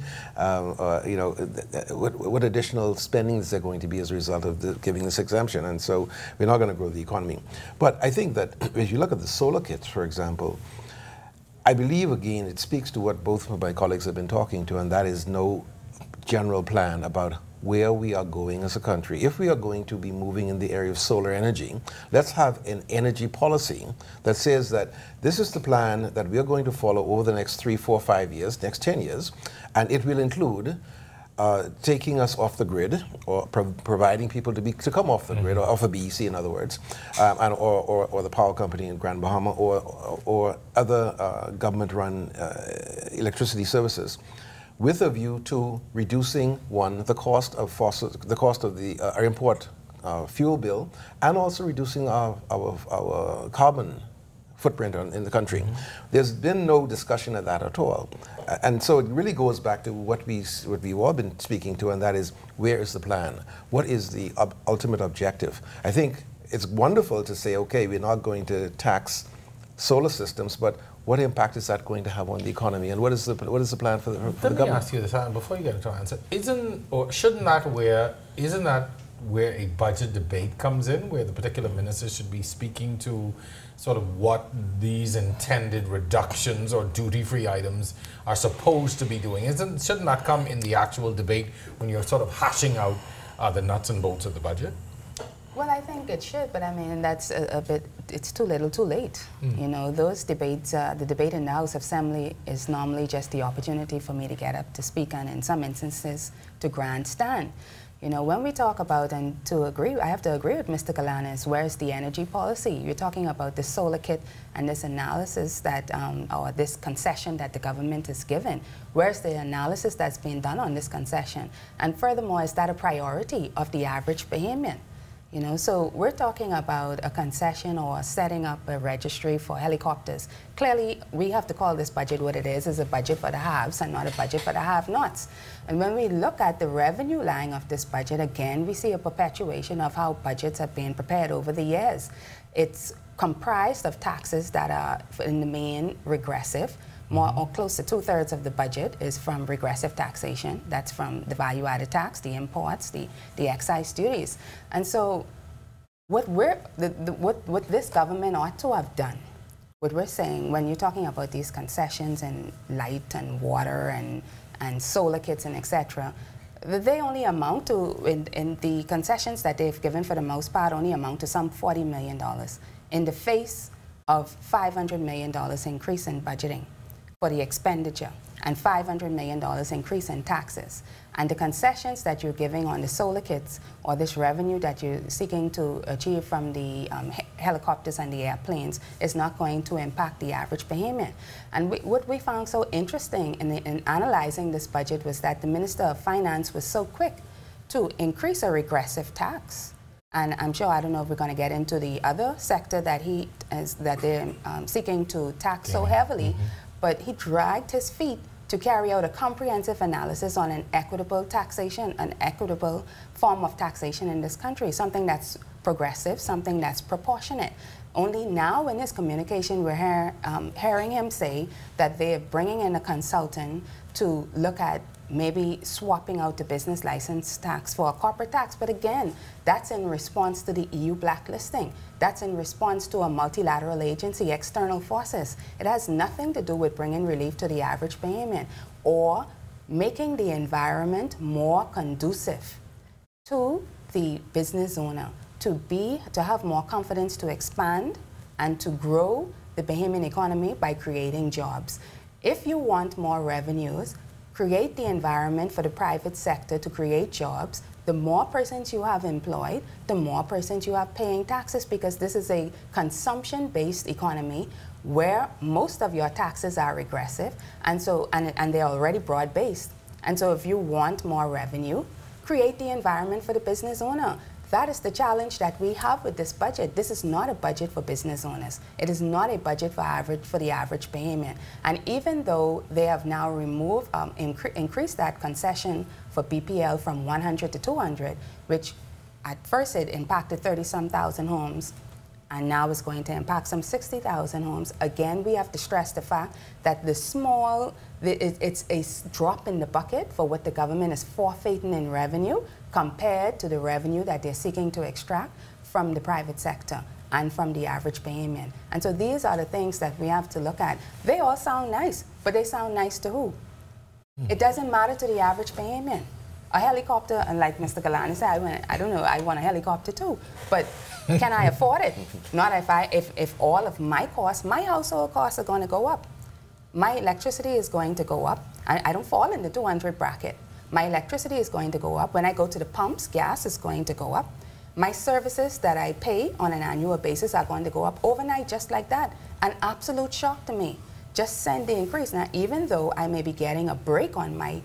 what additional spending is there going to be as a result of giving this exemption. And so we're not going to grow the economy. But I think that if you look at the solar kits, for example, I believe, again, it speaks to what both of my colleagues have been talking to, and that is no general plan about where we are going as a country. If we are going to be moving in the area of solar energy, let's have an energy policy that says that this is the plan that we are going to follow over the next 3, 4, 5 years, next 10 years, and it will include taking us off the grid, or providing people to come off the grid, or off of BEC, in other words, or the power company in Grand Bahama, or other government-run electricity services, with a view to reducing, one, the cost of our import fuel bill, and also reducing our carbon footprint in the country. There's been no discussion of that at all. And so it really goes back to what we've all been speaking to, and that is, where is the plan? What is the ultimate objective? I think it's wonderful to say, okay, we're not going to tax solar systems, but what impact is that going to have on the economy, and what is the plan for the government? Let me ask you this, and before you get into an answer, isn't that where a budget debate comes in, where the particular minister should be speaking to sort of what these intended reductions or duty-free items are supposed to be doing? Shouldn't that come in the actual debate when you're sort of hashing out the nuts and bolts of the budget? Well, I think it should, but I mean, that's a bit, it's too little too late. You know, those debates, the debate in the House of Assembly is normally just the opportunity for me to get up to speak, and in some instances to grandstand. You know, when we talk about, and to agree, I have to agree with Mr. Galanis, where's the energy policy? You're talking about the solar kit and this analysis that, or this concession that the government is given. Where's the analysis that's being done on this concession? And furthermore, is that a priority of the average Bahamian? You know, so we're talking about a concession or setting up a registry for helicopters. Clearly, we have to call this budget what it is a budget for the haves and not a budget for the have-nots. And when we look at the revenue line of this budget, again, we see a perpetuation of how budgets have been prepared over the years. It's comprised of taxes that are, in the main, regressive. More or close to 2/3 of the budget is from regressive taxation. That's from the value-added tax, the imports, the excise duties. And so what this government ought to have done, what we're saying when you're talking about these concessions and light and water and solar kits and etc., they only amount to, in the concessions that they've given for the most part, only amount to some $40 million in the face of $500 million increase in budgeting for the expenditure and $500 million increase in taxes. And the concessions that you're giving on the solar kits, or this revenue that you're seeking to achieve from the helicopters and the airplanes, is not going to impact the average Bahamian. And what we found so interesting in analyzing this budget was that the Minister of Finance was so quick to increase a regressive tax. And I'm sure, I don't know if we're going to get into the other sector that they're seeking to tax so heavily, but he dragged his feet to carry out a comprehensive analysis on an equitable taxation, an equitable form of taxation in this country, something that's progressive, something that's proportionate. Only now in his communication we're hearing him say that they're bringing in a consultant to look at maybe swapping out the business license tax for a corporate tax. But again, that's in response to the EU blacklisting. That's in response to a multilateral agency, external forces. It has nothing to do with bringing relief to the average Bahamian or making the environment more conducive to the business owner, to have more confidence to expand and to grow the Bahamian economy by creating jobs. If you want more revenues, create the environment for the private sector to create jobs, The more persons you have employed, the more persons you have paying taxes, because this is a consumption-based economy where most of your taxes are regressive, and so and they're already broad-based. And so if you want more revenue, create the environment for the business owner. That is the challenge that we have with this budget. This is not a budget for business owners. It is not a budget for the average payment. And even though they have now removed, increased that concession for BPL from 100 to 200, which at first it impacted 30-some thousand homes, and now it's going to impact some 60,000 homes. Again, we have to stress the fact that it's a drop in the bucket for what the government is forfeiting in revenue compared to the revenue that they're seeking to extract from the private sector and from the average payment. And so these are the things that we have to look at. They all sound nice, but they sound nice to who? It doesn't matter to the average payment. A helicopter, and like Mr. Galani said, I want a helicopter too, but can I afford it? Not if all of my costs, my household costs are going to go up. My electricity is going to go up. I don't fall in the 200 bracket. My electricity is going to go up. When I go to the pumps, gas is going to go up. My services that I pay on an annual basis are going to go up overnight just like that. An absolute shock to me. Just send the increase. Now, even though I may be getting a break on my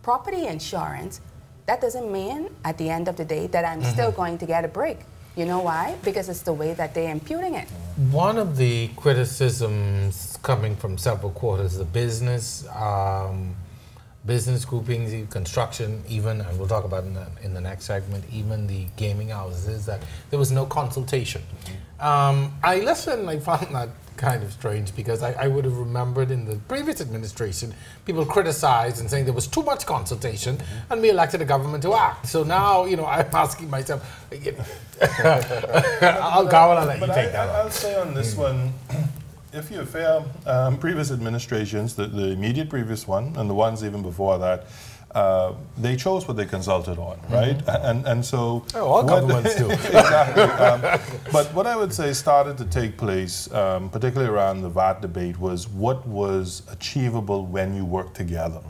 property insurance, that doesn't mean at the end of the day that I'm still going to get a break. You know why? Because it's the way that they're imputing it. One of the criticisms coming from several quarters, the business groupings, construction, even, and we'll talk about in the next segment, even the gaming houses, is that there was no consultation. I listened, I found that kind of strange, because I would have remembered in the previous administration, people criticized and saying there was too much consultation, and we elected a government to act. So now, I'm asking myself, I'll let you take that. I'll say on this one, if you're fair, previous administrations, the immediate previous one, and the ones even before that, they chose what they consulted on, right? And so... Oh, all governments do. Exactly. But what I would say started to take place, particularly around the VAT debate, was what was achievable when you work together.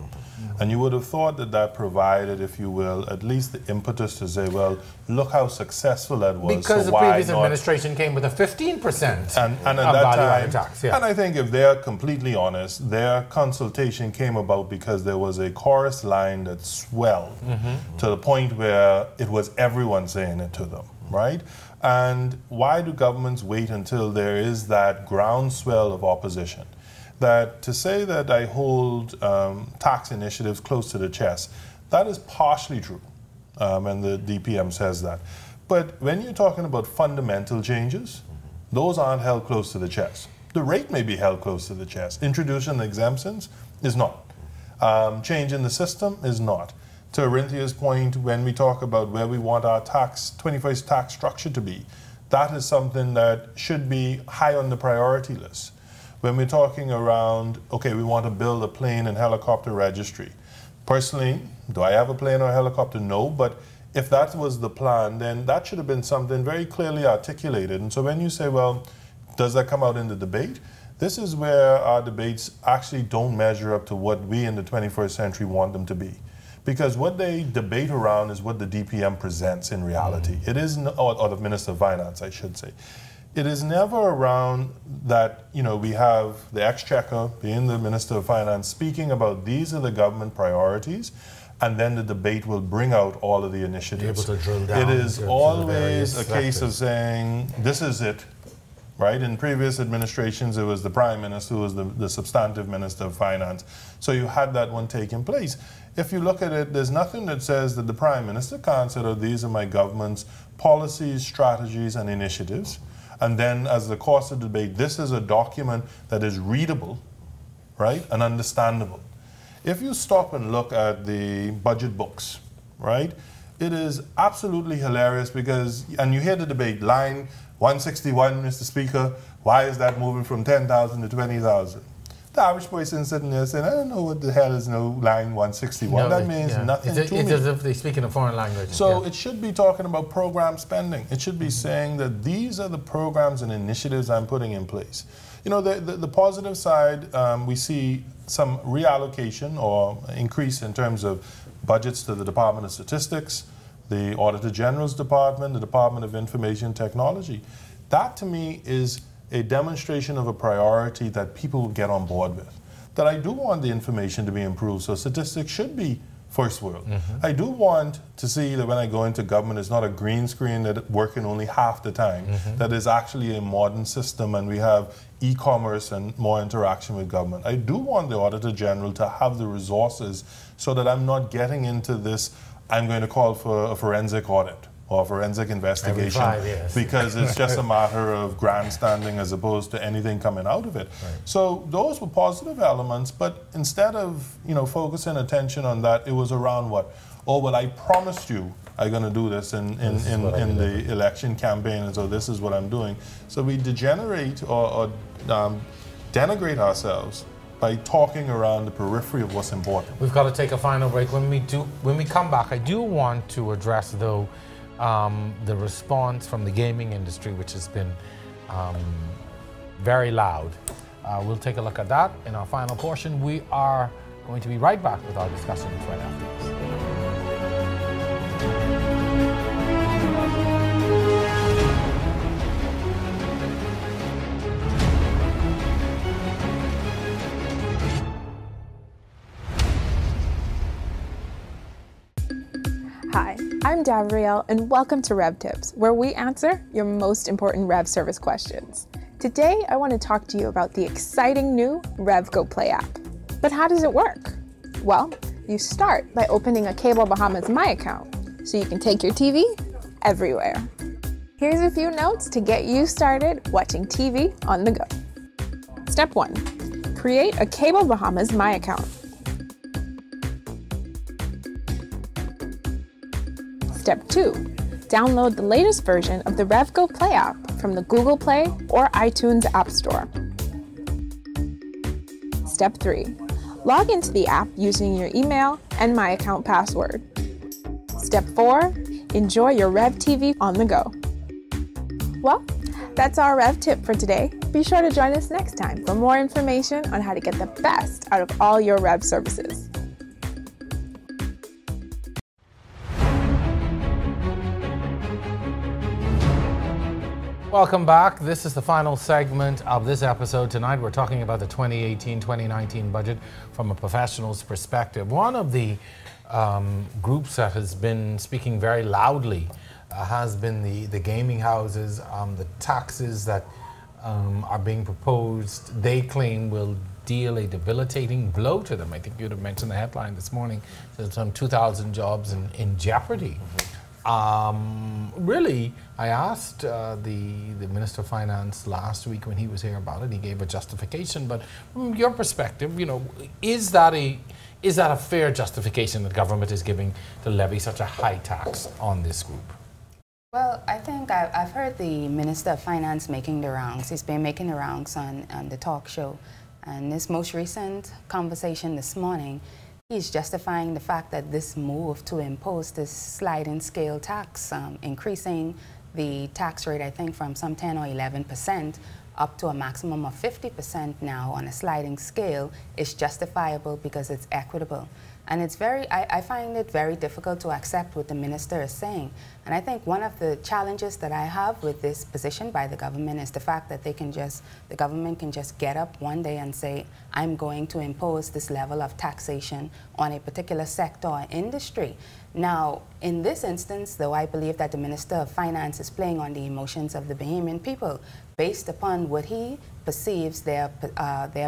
And you would have thought that that provided, if you will, at least the impetus to say, well, look how successful that was. Because the previous administration came with a 15% and at that time, tax. Yeah. And I think if they're completely honest, their consultation came about because there was a chorus line that swelled to the point where it was everyone saying it to them, right? And why do governments wait until there is that groundswell of opposition? That to say that I hold tax initiatives close to the chest, that is partially true, and the DPM says that. But when you're talking about fundamental changes, those aren't held close to the chest. The rate may be held close to the chest. Introducing exemptions is not. Changing the system is not. To Arinthia's point, when we talk about where we want our 21st tax structure to be, that is something that should be high on the priority list. When we're talking around, okay, we want to build a plane and helicopter registry. Personally, do I have a plane or a helicopter? No, but if that was the plan, then that should have been something very clearly articulated. And so when you say, well, does that come out in the debate? This is where our debates actually don't measure up to what we in the 21st century want them to be. Because what they debate around is what the DPM presents in reality. It isn't, or the Minister of Finance, I should say. It is never around that, we have the Exchequer, being the Minister of Finance, speaking about these are the government priorities, and then the debate will bring out all of the initiatives. Be able to drill down. It is always a case of saying, this is it, right? In previous administrations, it was the Prime Minister who was the substantive Minister of Finance. So you had that one taking place. If you look at it, there's nothing that says that the Prime Minister can't say, these are my government's policies, strategies, and initiatives. And then as the course of the debate, this is a document that is readable, right, and understandable. If you stop and look at the budget books, right, it is absolutely hilarious because, and you hear the debate, line 161, Mr. Speaker, why is that moving from 10,000 to 20,000? The average person sitting there saying, I don't know what the hell is no line 161. That means nothing to me. It's as if they speak in a foreign language. So it should be talking about program spending. It should be saying that these are the programs and initiatives I'm putting in place. The positive side, we see some reallocation or increase in terms of budgets to the Department of Statistics, the Auditor General's Department, the Department of Information Technology. That to me is a demonstration of a priority that people will get on board with. That I do want the information to be improved, so statistics should be first world. I do want to see that when I go into government, it's not a green screen that working only half the time, that is actually a modern system and we have e-commerce and more interaction with government. I do want the Auditor General to have the resources so that I'm not getting into this, I'm going to call for a forensic audit or forensic investigation Every 5 years. because it's just a matter of grandstanding as opposed to anything coming out of it. Right. So those were positive elements, but instead of focusing attention on that, it was around what? Oh, well, I promised you I'm going to do this in the election campaign, and so this is what I'm doing. So we degenerate or denigrate ourselves by talking around the periphery of what's important. We've got to take a final break. When we come back, I do want to address, though, the response from the gaming industry, which has been very loud. We'll take a look at that in our final portion. We are going to be right back with our discussions right after this. Hi, I'm Davriel, and welcome to REV Tips, where we answer your most important REV service questions. Today, I want to talk to you about the exciting new REVGO Play app. But how does it work? Well, you start by opening a Cable Bahamas My account, so you can take your TV everywhere. Here's a few notes to get you started watching TV on the go. Step 1. Create a Cable Bahamas My account. Step 2. Download the latest version of the REVGO Play app from the Google Play or iTunes App Store. Step 3. Log into the app using your email and My account password. Step 4. Enjoy your REV TV on the go. Well, that's our REV tip for today. Be sure to join us next time for more information on how to get the best out of all your REV services. Welcome back. This is the final segment of this episode. Tonight we're talking about the 2018-2019 budget from a professional's perspective. One of the groups that has been speaking very loudly has been the gaming houses. The taxes that are being proposed, they claim will deal a debilitating blow to them. I think you'd have mentioned the headline this morning, some 2,000 jobs in jeopardy. Really, I asked the Minister of Finance last week when he was here about it. He gave a justification, but from your perspective, is that a fair justification that government is giving to levy such a high tax on this group? Well, I think I've heard the Minister of Finance making the rounds. He's been making the rounds on the talk show. And this most recent conversation this morning, he's justifying the fact that this move to impose this sliding scale tax, increasing the tax rate, I think, from some 10 or 11% up to a maximum of 50% now on a sliding scale, is justifiable because it's equitable. And it's I find it very difficult to accept what the minister is saying. And I think one of the challenges that I have with this position by the government is the fact that the government can just get up one day and say, I'm going to impose this level of taxation on a particular sector or industry. Now, in this instance, though, I believe that the Minister of Finance is playing on the emotions of the Bahamian people based upon what he perceives their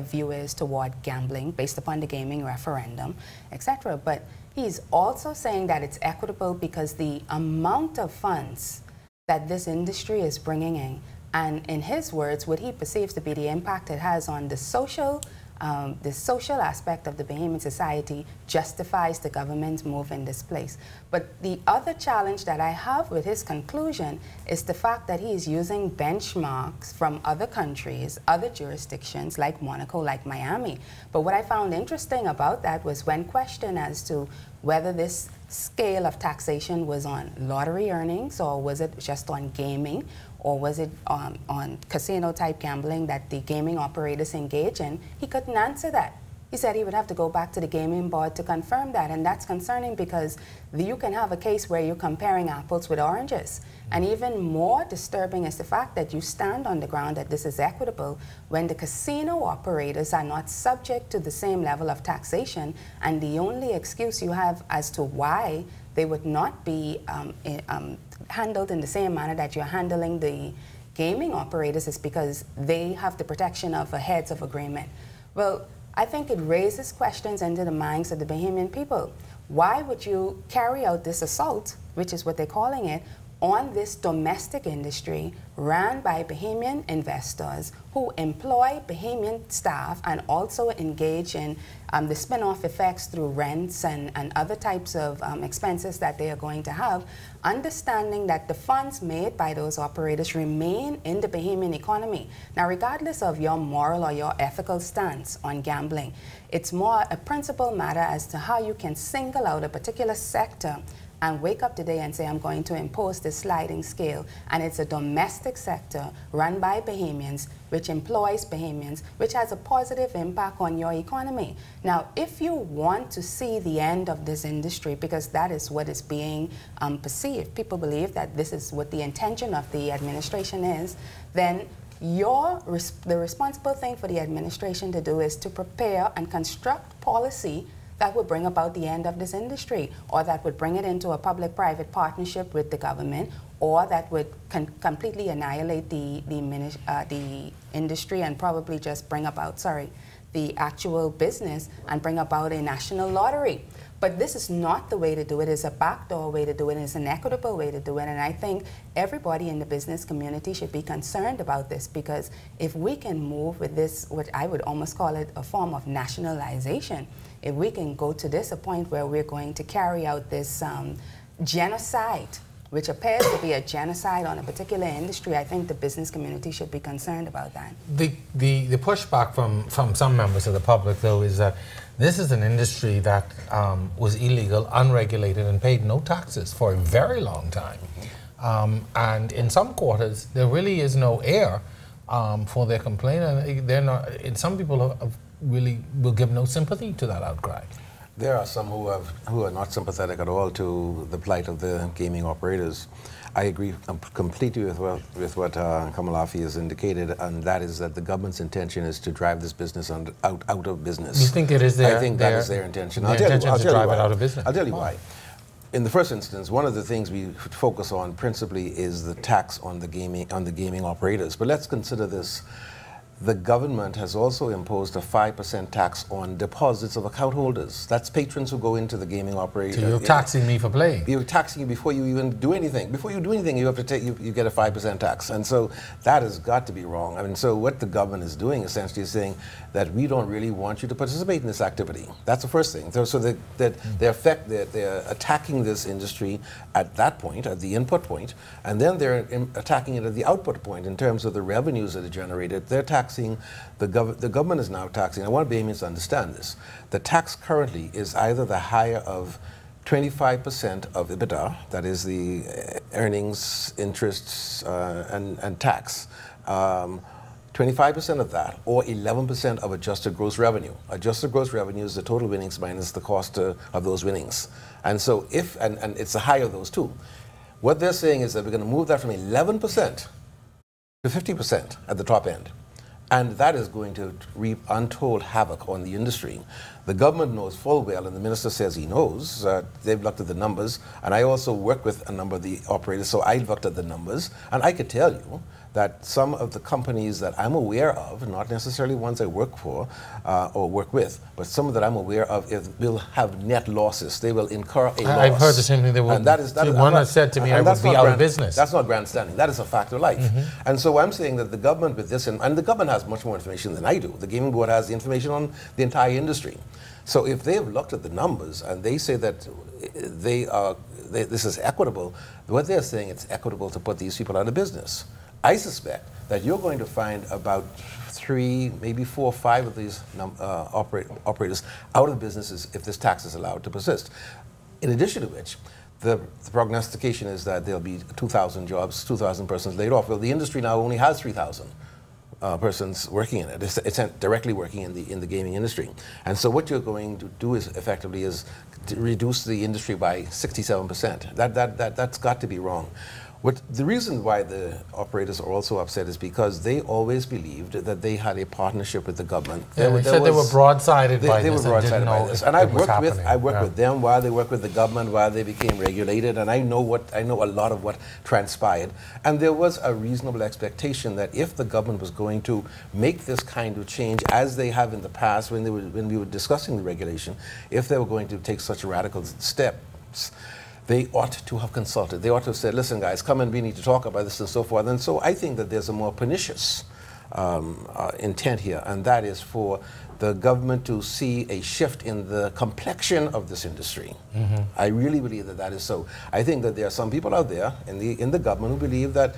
view is toward gambling, based upon the gaming referendum, etc. But he's also saying that it's equitable because the amount of funds that this industry is bringing in, and in his words, what he perceives to be the impact it has on the social aspect of the Bahamian society justifies the government's move in this place. But the other challenge that I have with his conclusion is the fact that he is using benchmarks from other countries, other jurisdictions like Monaco, like Miami. But what I found interesting about that was when questioned as to whether this scale of taxation was on lottery earnings or was it just on gaming, or was it on casino-type gambling that the gaming operators engage in, he couldn't answer that. he said he would have to go back to the gaming board to confirm that. And that's concerning because you can have a case where you're comparing apples with oranges. And even more disturbing is the fact that you stand on the ground that this is equitable when the casino operators are not subject to the same level of taxation, and the only excuse you have as to why they would not be handled in the same manner that you're handling the gaming operators is because they have the protection of a heads of agreement. Well, I think it raises questions into the minds of the Bahamian people. Why would you carry out this assault, which is what they're calling it, on this domestic industry ran by Bahamian investors who employ Bahamian staff and also engage in the spin-off effects through rents and other types of expenses that they are going to have, understanding that the funds made by those operators remain in the Bahamian economy. Now, regardless of your moral or your ethical stance on gambling, it's more a principal matter as to how you can single out a particular sector and wake up today and say, I'm going to impose this sliding scale. And it's a domestic sector run by Bahamians, which employs Bahamians, which has a positive impact on your economy. Now, if you want to see the end of this industry, because that is what is being perceived, people believe that this is what the intention of the administration is, then the responsible thing for the administration to do is to prepare and construct policy that would bring about the end of this industry, or that would bring it into a public-private partnership with the government, or that would completely annihilate the industry and probably just bring about, the actual business and bring about a national lottery. But this is not the way to do it. It's a backdoor way to do it. It's an equitable way to do it. And I think everybody in the business community should be concerned about this, because if we can move with this, what I would almost call it a form of nationalization, if we can go to this, a point where we're going to carry out this genocide, which appears to be a genocide on a particular industry, I think the business community should be concerned about that. The pushback from some members of the public, though, is that this is an industry that was illegal, unregulated, and paid no taxes for a very long time. And in some quarters, there really is no air for their complaint, and they're not. And some people really will give no sympathy to that outcry. There are some who are not sympathetic at all to the plight of the gaming operators. I agree completely with what Kamalafi has indicated, and that is that the government's intention is to drive this business out of business. You think it is their? I think that is their intention. I'll tell you drive it out of business. I'll tell you why. In the first instance, one of the things we focus on principally is the tax on the gaming operators. But let's consider this. The government has also imposed a 5% tax on deposits of account holders. That's patrons who go into the gaming operation. So you're taxing me for playing. You're taxing you before you even do anything. Before you do anything, you have to take, you get a 5% tax. And so that has got to be wrong. I mean, so what the government is doing essentially is saying that we don't really want you to participate in this activity. That's the first thing. So they're attacking this industry at that point, at the input point, and then they're attacking it at the output point in terms of the revenues that are generated. They're taxing, the government is now taxing. I want Bahamians to understand this. The tax currently is either the higher of 25% of EBITDA, that is the earnings, interests, and tax, 25% of that, or 11% of adjusted gross revenue. Adjusted gross revenue is the total winnings minus the cost of those winnings. And so and it's the higher of those two. What they're saying is that we're going to move that from 11% to 50% at the top end. And that is going to reap untold havoc on the industry. The government knows full well, and the minister says he knows. They've looked at the numbers, and I also work with a number of the operators, so I looked at the numbers, and I could tell you that some of the companies that I'm aware of, not necessarily ones I work for or work with, but some that I'm aware of will have net losses. They will incur a loss. I've heard the same thing. They will. And that is one has said to me, I would be out of business. That's not grandstanding. That is a fact of life. And so I'm saying that the government with this, and the government has much more information than I do. The gaming board has the information on the entire industry. So if they've looked at the numbers and they say that this is equitable, what they're saying, it's equitable to put these people out of business. I suspect that you're going to find about 3, maybe 4 or 5 of these operators out of businesses if this tax is allowed to persist. In addition to which, the prognostication is that there'll be 2,000 jobs, 2,000 persons laid off. Well, the industry now only has 3,000. persons working in it. It's directly working in the gaming industry. And so what you're going to do is effectively is to reduce the industry by 67%. That's got to be wrong. The reason why the operators are also upset is because they always believed that they had a partnership with the government. Yeah, they said they were broadsided by this. They were broadsided by this. And I worked with them while they worked with the government, while they became regulated, and I know a lot of what transpired. And there was a reasonable expectation that if the government was going to make this kind of change, as they have in the past when we were discussing the regulation, if they were going to take such radical steps, they ought to have consulted. They ought to have said, listen, guys, come and we need to talk about this and so forth. And so I think that there's a more pernicious intent here, and that is for the government to see a shift in the complexion of this industry. I really believe that that is so. I think that there are some people out there in the government who believe that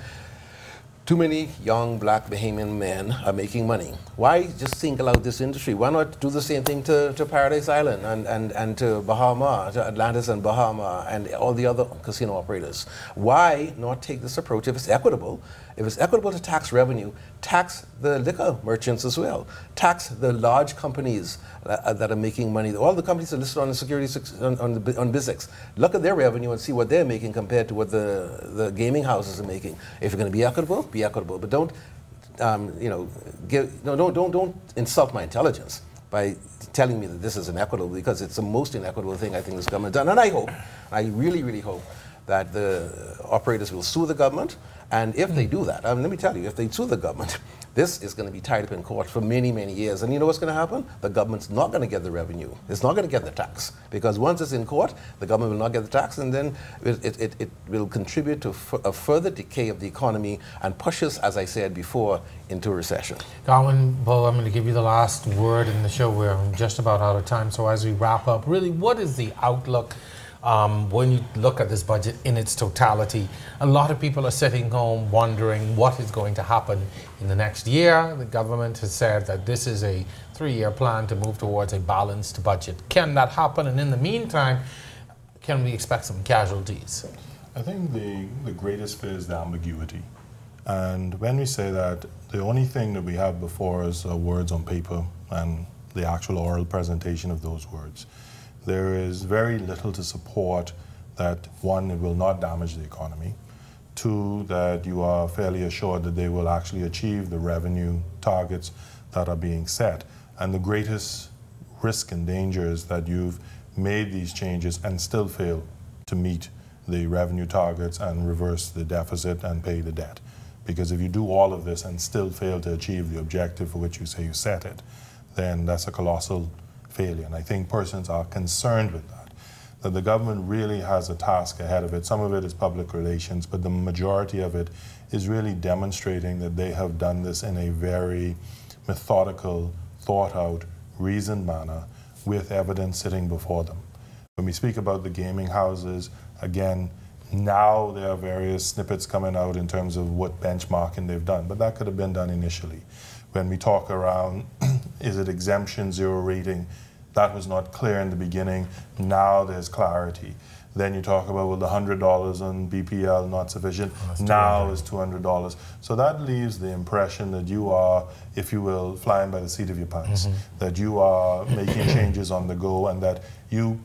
too many young black Bahamian men are making money. Why just single out this industry? Why not do the same thing to Paradise Island and to Bahama, to Atlantis and Bahama and all the other casino operators? Why not take this approach if it's equitable? If it's equitable to tax revenue, tax the liquor merchants as well. Tax the large companies that are making money. All the companies are listed on the on BizX. Look at their revenue and see what they're making compared to what the gaming houses are making. If you're going to be equitable, but don't don't insult my intelligence by telling me that this is inequitable, because it's the most inequitable thing I think this government has done. And I really, really hope that the operators will sue the government. And if they do that, let me tell you, if they sue the government, this is going to be tied up in court for many, many years. And you know what's going to happen? The government's not going to get the revenue. It's not going to get the tax. Because once it's in court, the government will not get the tax, and then it will contribute to a further decay of the economy and push us, as I said before, into a recession. Darwin, Bo, I'm going to give you the last word in the show. We're just about out of time. So as we wrap up, really, what is the outlook when you look at this budget in its totality? A lot of people are sitting home wondering what is going to happen in the next year. The government has said that this is a 3-year plan to move towards a balanced budget. Can that happen? And in the meantime, can we expect some casualties? I think the greatest fear is the ambiguity. And when we say that, the only thing that we have before us are words on paper and the actual oral presentation of those words. There is very little to support that, one, it will not damage the economy, two, that you are fairly assured that they will actually achieve the revenue targets that are being set. And the greatest risk and danger is that you've made these changes and still fail to meet the revenue targets and reverse the deficit and pay the debt. Because if you do all of this and still fail to achieve the objective for which you say you set it, then that's a colossal failure. And I think persons are concerned with that the government really has a task ahead of it. Some of it is public relations, but the majority of it is really demonstrating that they have done this in a very methodical, thought out, reasoned manner with evidence sitting before them. When we speak about the gaming houses, again, now there are various snippets coming out in terms of what benchmarking they've done, but that could have been done initially. When we talk around, is it exemption, zero rating? That was not clear in the beginning. Now there's clarity. Then you talk about, well, the $100 on BPL not sufficient. Now is $200. So that leaves the impression that you are, if you will, flying by the seat of your pants, that you are making changes on the go, and that you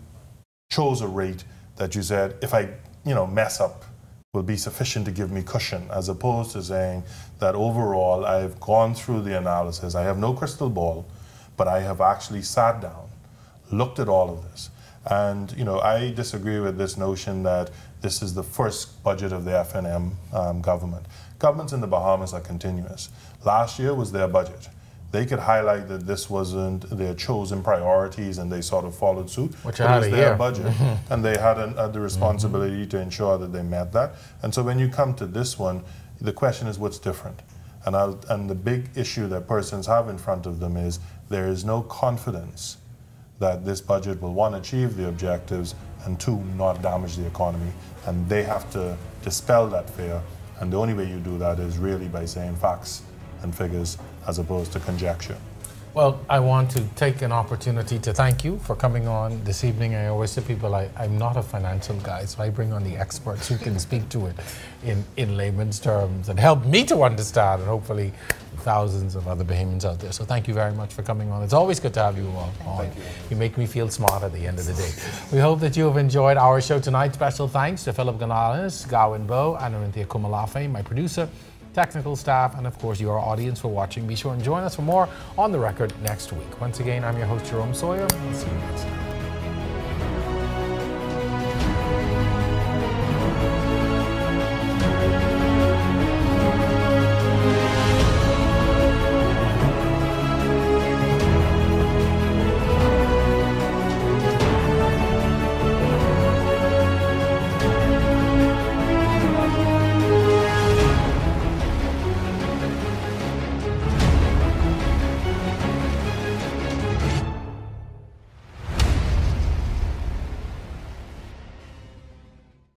chose a rate that you said, if I mess up, will be sufficient to give me cushion, as opposed to saying that overall I've gone through the analysis. I have no crystal ball, but I have actually sat down, looked at all of this. And I disagree with this notion that this is the first budget of the FNM government. Governments in the Bahamas are continuous. Last year was their budget. They could highlight that this wasn't their chosen priorities and they sort of followed suit. But it was their budget, and they had the responsibility to ensure that they met that. And so when you come to this one, the question is what's different? And the big issue that persons have in front of them is there is no confidence that this budget will, one, achieve the objectives, and two, not damage the economy. And they have to dispel that fear. And the only way you do that is really by saying facts and figures as opposed to conjecture. Well, I want to take an opportunity to thank you for coming on this evening. I always say to people, I'm not a financial guy, so I bring on the experts who can speak to it in layman's terms and help me to understand, and hopefully thousands of other Bahamians out there. So thank you very much for coming on. It's always good to have you on. Thank you. You make me feel smart at the end of the day. We hope that you have enjoyed our show tonight. Special thanks to Philip Gonzalez, Gawain Bo, and Arinthia Kumalafe, my producer, technical staff, and of course your audience for watching. Be sure and join us for more On the Record next week. Once again, I'm your host, Jerome Sawyer. I'll see you next time.